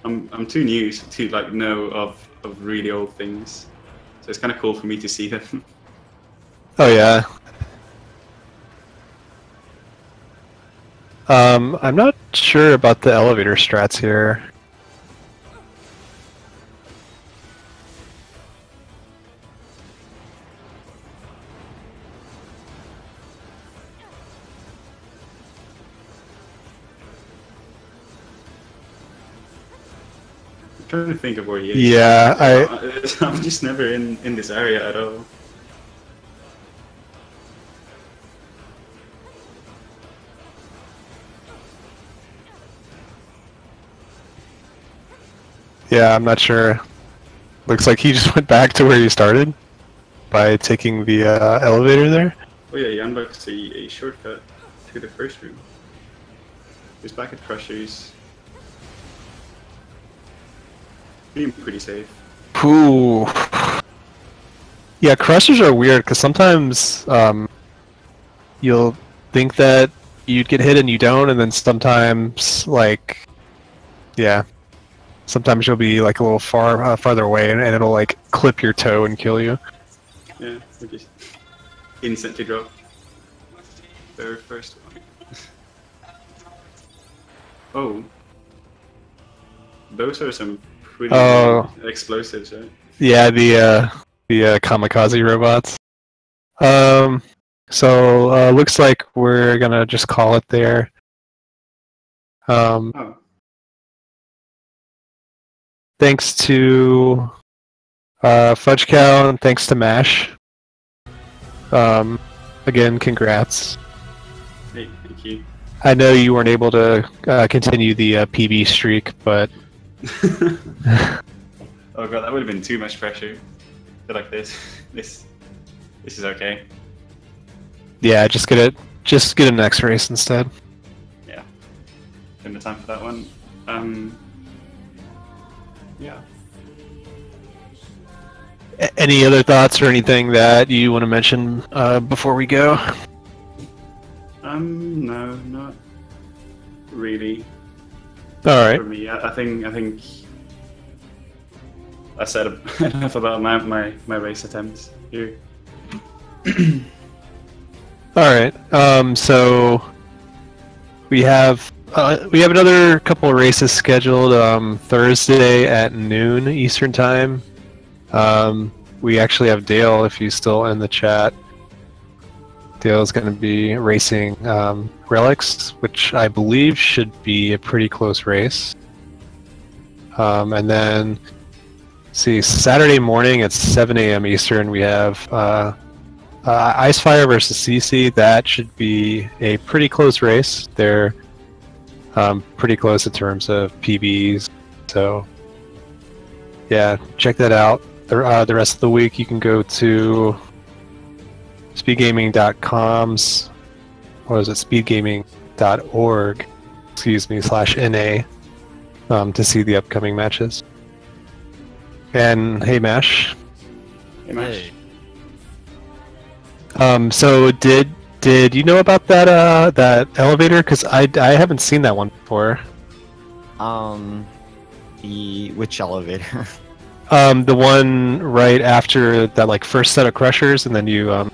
I'm too new to like know of really old things, so it's kind of cool for me to see them. Oh yeah. I'm not sure about the elevator strats here. I'm trying to think of where he is. Yeah, I'm just never in this area at all. Yeah, I'm not sure. Looks like he just went back to where he started by taking the elevator there. Oh yeah, he unlocks a shortcut to the first room. He's back at Crusher's. Being pretty safe. Ooh. Yeah, crushers are weird because sometimes you'll think that you'd get hit and you don't, and then sometimes like, yeah, sometimes you'll be like a little farther away, and it'll like clip your toe and kill you. Yeah, we just instantly drop. Very first one. Oh, those are some pretty explosives, right? Yeah, the kamikaze robots. So looks like we're gonna just call it there. Thanks to Fudgecow and thanks to Mash. Again, congrats. Hey, thank you. I know you weren't able to continue the PB streak, but oh god, that would have been too much pressure. I feel like this is okay. Yeah, just get a next race instead. Yeah, in the time for that one. Yeah. Any other thoughts or anything that you want to mention before we go? No, not really. All right. For me, I think I said enough about my race attempts here. All right. So we have another couple of races scheduled Thursday at noon Eastern time. We actually have Dale, if he's still in the chat. Dale's going to be racing Relics, which I believe should be a pretty close race. And then, see, Saturday morning at 7 a.m. Eastern, we have Icefire versus CC. That should be a pretty close race. They're pretty close in terms of PBs. So, yeah, check that out. The rest of the week, you can go to speedgaming.com's, what is it, speedgaming.org, excuse me, /NA, to see the upcoming matches. And hey, Mash. Hey, Mash. So did you know about that that elevator? Because I haven't seen that one before. Which elevator? The one right after that, like, first set of crushers, and then you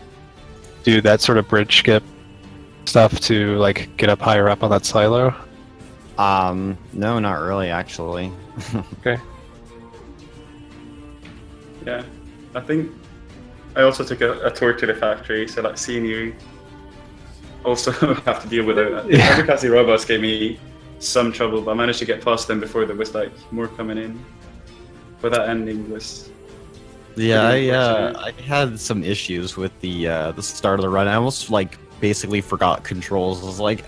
do that sort of bridge skip stuff to like get up higher up on that silo. No, not really, actually. Okay. Yeah, I think I also took a tour to the factory, so like seeing you also have to deal with it. The kamikaze robots gave me some trouble, but I managed to get past them before there was like more coming in. But that ending was... Yeah, I had some issues with the start of the run. I almost like basically forgot controls. I was like,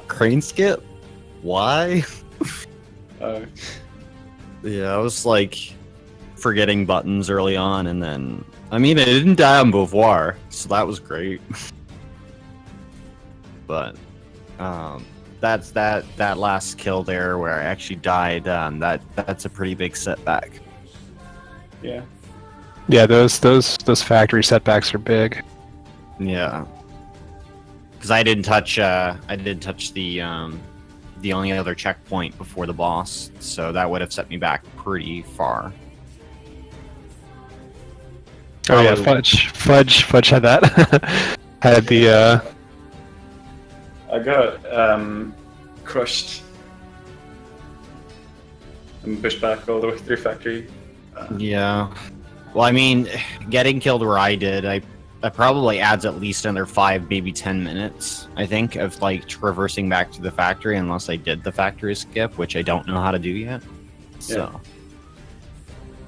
crane skip? Why? Yeah, I was like forgetting buttons early on, and then I mean I didn't die on Beauvoir, so that was great. But that's that last kill there where I actually died. That's a pretty big setback. Yeah. Yeah, those factory setbacks are big. Yeah. Because I didn't touch the only other checkpoint before the boss, so that would have set me back pretty far. Oh yeah, Fudge had that. Had the I got crushed and pushed back all the way through factory. Yeah. Well, I mean, getting killed where I did, that probably adds at least another 5, maybe 10 minutes, I think, of like traversing back to the factory, unless I did the factory skip, which I don't know how to do yet. So,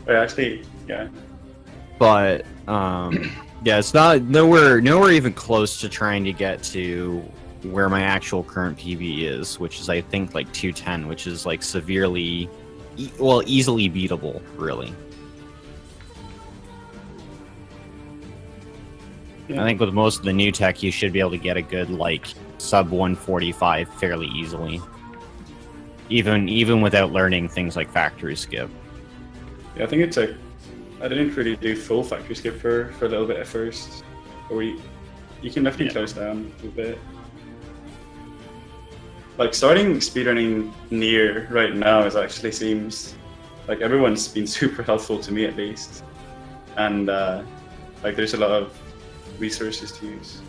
But actually, yeah. But yeah, it's not nowhere even close to trying to get to where my actual current PB is, which is I think like 210, which is like severely, well, easily beatable, really. Yeah. I think with most of the new tech, you should be able to get a good like sub 145 fairly easily, even without learning things like factory skip. Yeah, I think it's like I didn't really do full factory skip for a little bit at first, but you can definitely close down a bit. Like starting speedrunning NieR right now actually seems like everyone's been super helpful to me at least, and like there's a lot of resources to use.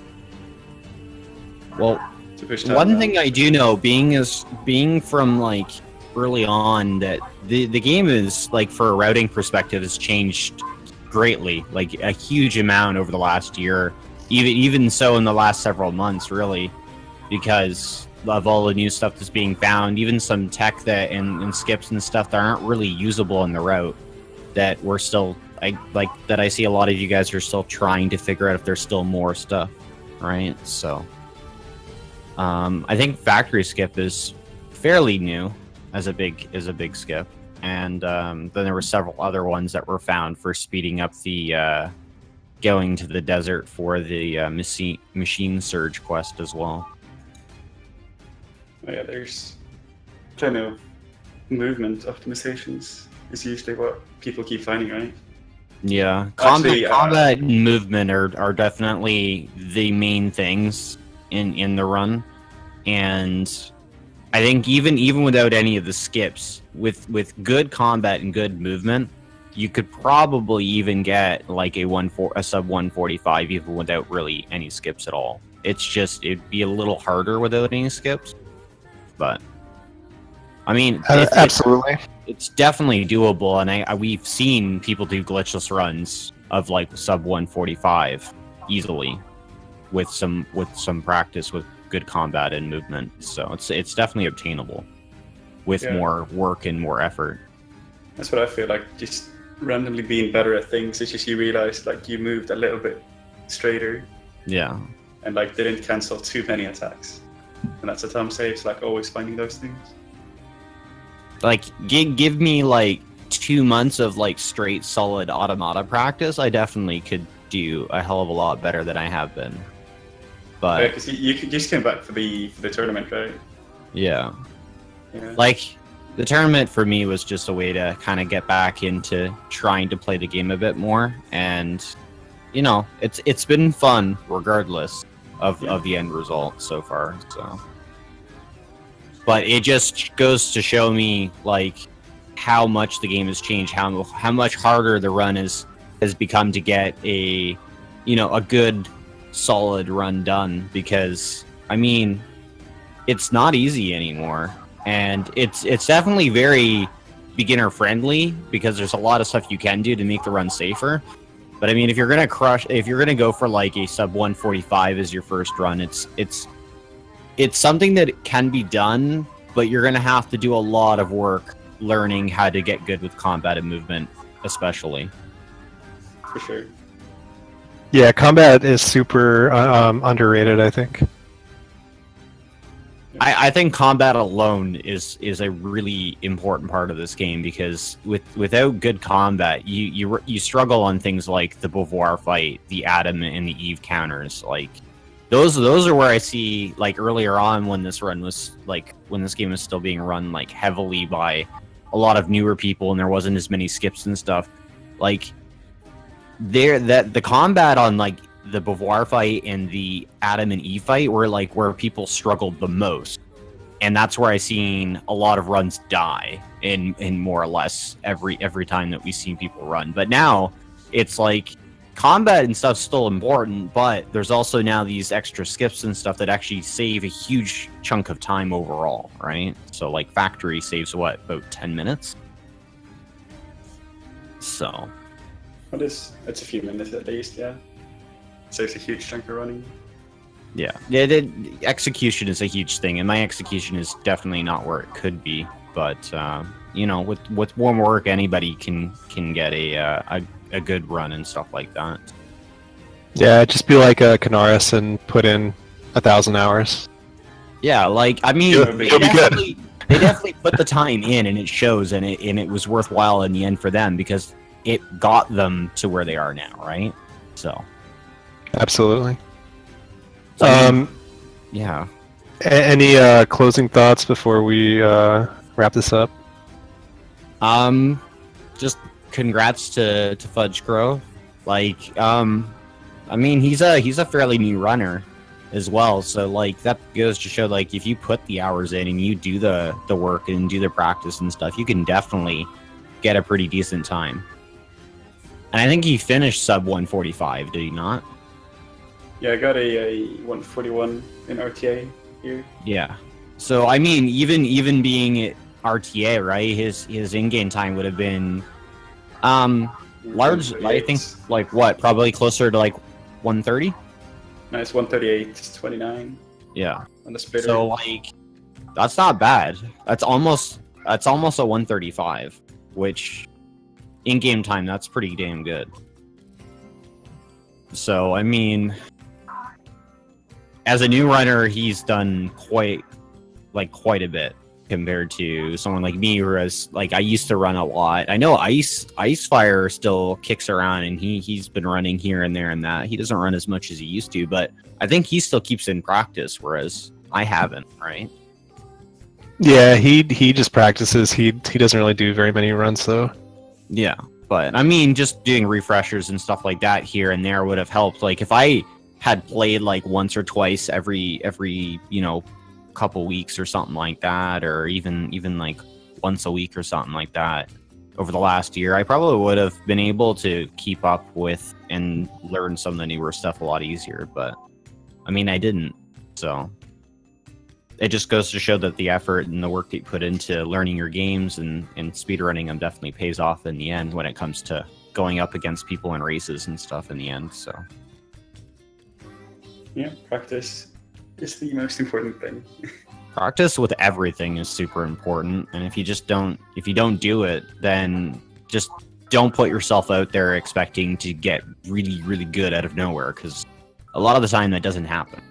Well, to push one thing I do know, being from like early on, that the game is like, for a routing perspective, has changed greatly, like a huge amount over the last year, even so in the last several months, really, because of all the new stuff that's being found, even some tech that and skips and stuff that aren't really usable in the route, that we're still that I see a lot of you guys are still trying to figure out if there's still more stuff, right? So I think factory skip is fairly new as a big skip, and then there were several other ones that were found for speeding up the going to the desert for the machine surge quest as well. Oh yeah, there's plenty of movement optimizations is usually what people keep finding, right? Yeah, Actually, combat and movement are definitely the main things in the run, and I think even without any of the skips, with good combat and good movement, you could probably even get like a sub 145 even without really any skips at all. It's just it'd be a little harder without any skips, but I mean, absolutely. It's definitely doable, and we've seen people do glitchless runs of like sub 145 easily with some practice with good combat and movement. So it's definitely obtainable with more work and more effort. That's what I feel like. Just randomly being better at things, it's just you realize like you moved a little bit straighter. Yeah. And like didn't cancel too many attacks, and that's what Tom saves. Like always finding those things. Like, give me, like, 2 months of, like, straight, solid automata practice, I definitely could do a hell of a lot better than I have been. But... Yeah, because you just came back for the tournament, right? Yeah. Like, the tournament for me was just a way to kind of get back into trying to play the game a bit more, and, you know, it's been fun, regardless of the end result so far, so... But it just goes to show me, like, how much the game has changed, how much harder the run has become to get a good, solid run done. Because, I mean, it's not easy anymore, and it's definitely very beginner friendly because there's a lot of stuff you can do to make the run safer. But I mean, if you're gonna go for like a sub 145 as your first run, it's something that can be done, but you're going to have to do a lot of work learning how to get good with combat and movement, especially. For sure. Yeah, combat is super underrated, I think. I think combat alone is a really important part of this game, because without good combat, you struggle on things like the Beauvoir fight, the Adam and the Eve counters, like... Those are where I see, like, earlier on when this game was still being run, like, heavily by a lot of newer people and there wasn't as many skips and stuff. Like, the combat on, like, the Beauvoir fight and the Adam and Eve fight were, like, where people struggled the most. And that's where I seen a lot of runs die in more or less every time that we've seen people run. But now, it's like... Combat and stuff's still important, but there's also now these extra skips and stuff that actually save a huge chunk of time overall, right? So, like, factory saves, what, about 10 minutes? So... It's a few minutes at least, yeah. Saves a huge chunk of running. Yeah. Execution is a huge thing, and my execution is definitely not where it could be. But you know, with more work, anybody can get a good run and stuff like that. Yeah, just be like a Canaris and put in 1,000 hours. Yeah, like I mean, You'll be good. They definitely put the time in, and it shows, and it was worthwhile in the end for them because it got them to where they are now, right? So, absolutely. So, I mean, yeah. Any closing thoughts before we wrap this up? Just congrats to Fudgecow. Like, I mean, he's a fairly new runner as well, so like that goes to show, like, if you put the hours in and you do the work and do the practice and stuff, you can definitely get a pretty decent time. And I think he finished sub 145, did he not? Yeah, I got a 141 in RTA here. Yeah. So I mean, even being at RTA, right? His in-game time would have been large. I think like what? Probably closer to like 130. Nice, 138.29. Yeah. On the spitter. So like, that's not bad. That's almost a 135, which in-game time, that's pretty damn good. So I mean, as a new runner, he's done quite a bit compared to someone like me, whereas like I used to run a lot. I know Icefire still kicks around, and he's been running here and there and that. He doesn't run as much as he used to, but I think he still keeps in practice, whereas I haven't, right? Yeah, he just practices. He doesn't really do very many runs though. Yeah, but I mean, just doing refreshers and stuff like that here and there would have helped. Like if I had played like once or twice every couple weeks or something like that, or even like once a week or something like that over the last year, I probably would have been able to keep up with and learn some of the newer stuff a lot easier. But I mean, I didn't. So it just goes to show that the effort and the work that you put into learning your games and speedrunning them definitely pays off in the end when it comes to going up against people in races and stuff in the end. So yeah, practice is the most important thing. Practice with everything is super important, and if you don't do it, then just don't put yourself out there expecting to get really, really good out of nowhere, because a lot of the time that doesn't happen.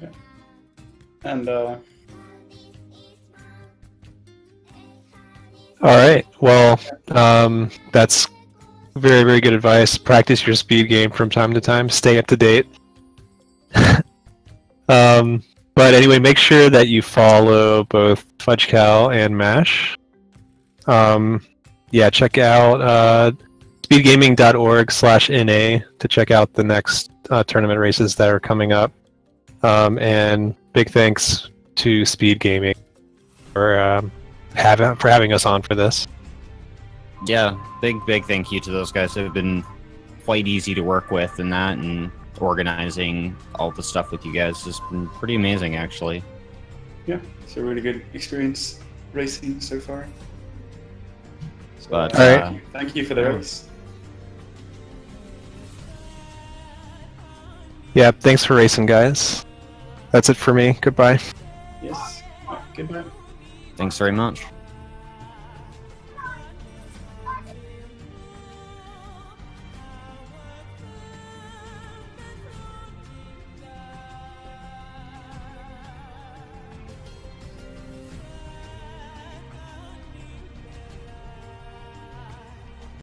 Yeah. And all right, well, that's very, very good advice. Practice your speed game from time to time. Stay up to date. But anyway, make sure that you follow both Fudgecow and Mash. Yeah, check out speedgaming.org/NA to check out the next tournament races that are coming up. And big thanks to Speed Gaming for having us on for this. Yeah, big thank you to those guys. They've been quite easy to work with, and that, and organizing all the stuff with you guys has been pretty amazing, actually. Yeah, it's a really good experience racing so far. So, But thank you for the race. Yeah, thanks for racing, guys. That's it for me. Goodbye. Yes. Goodbye. Thanks very much.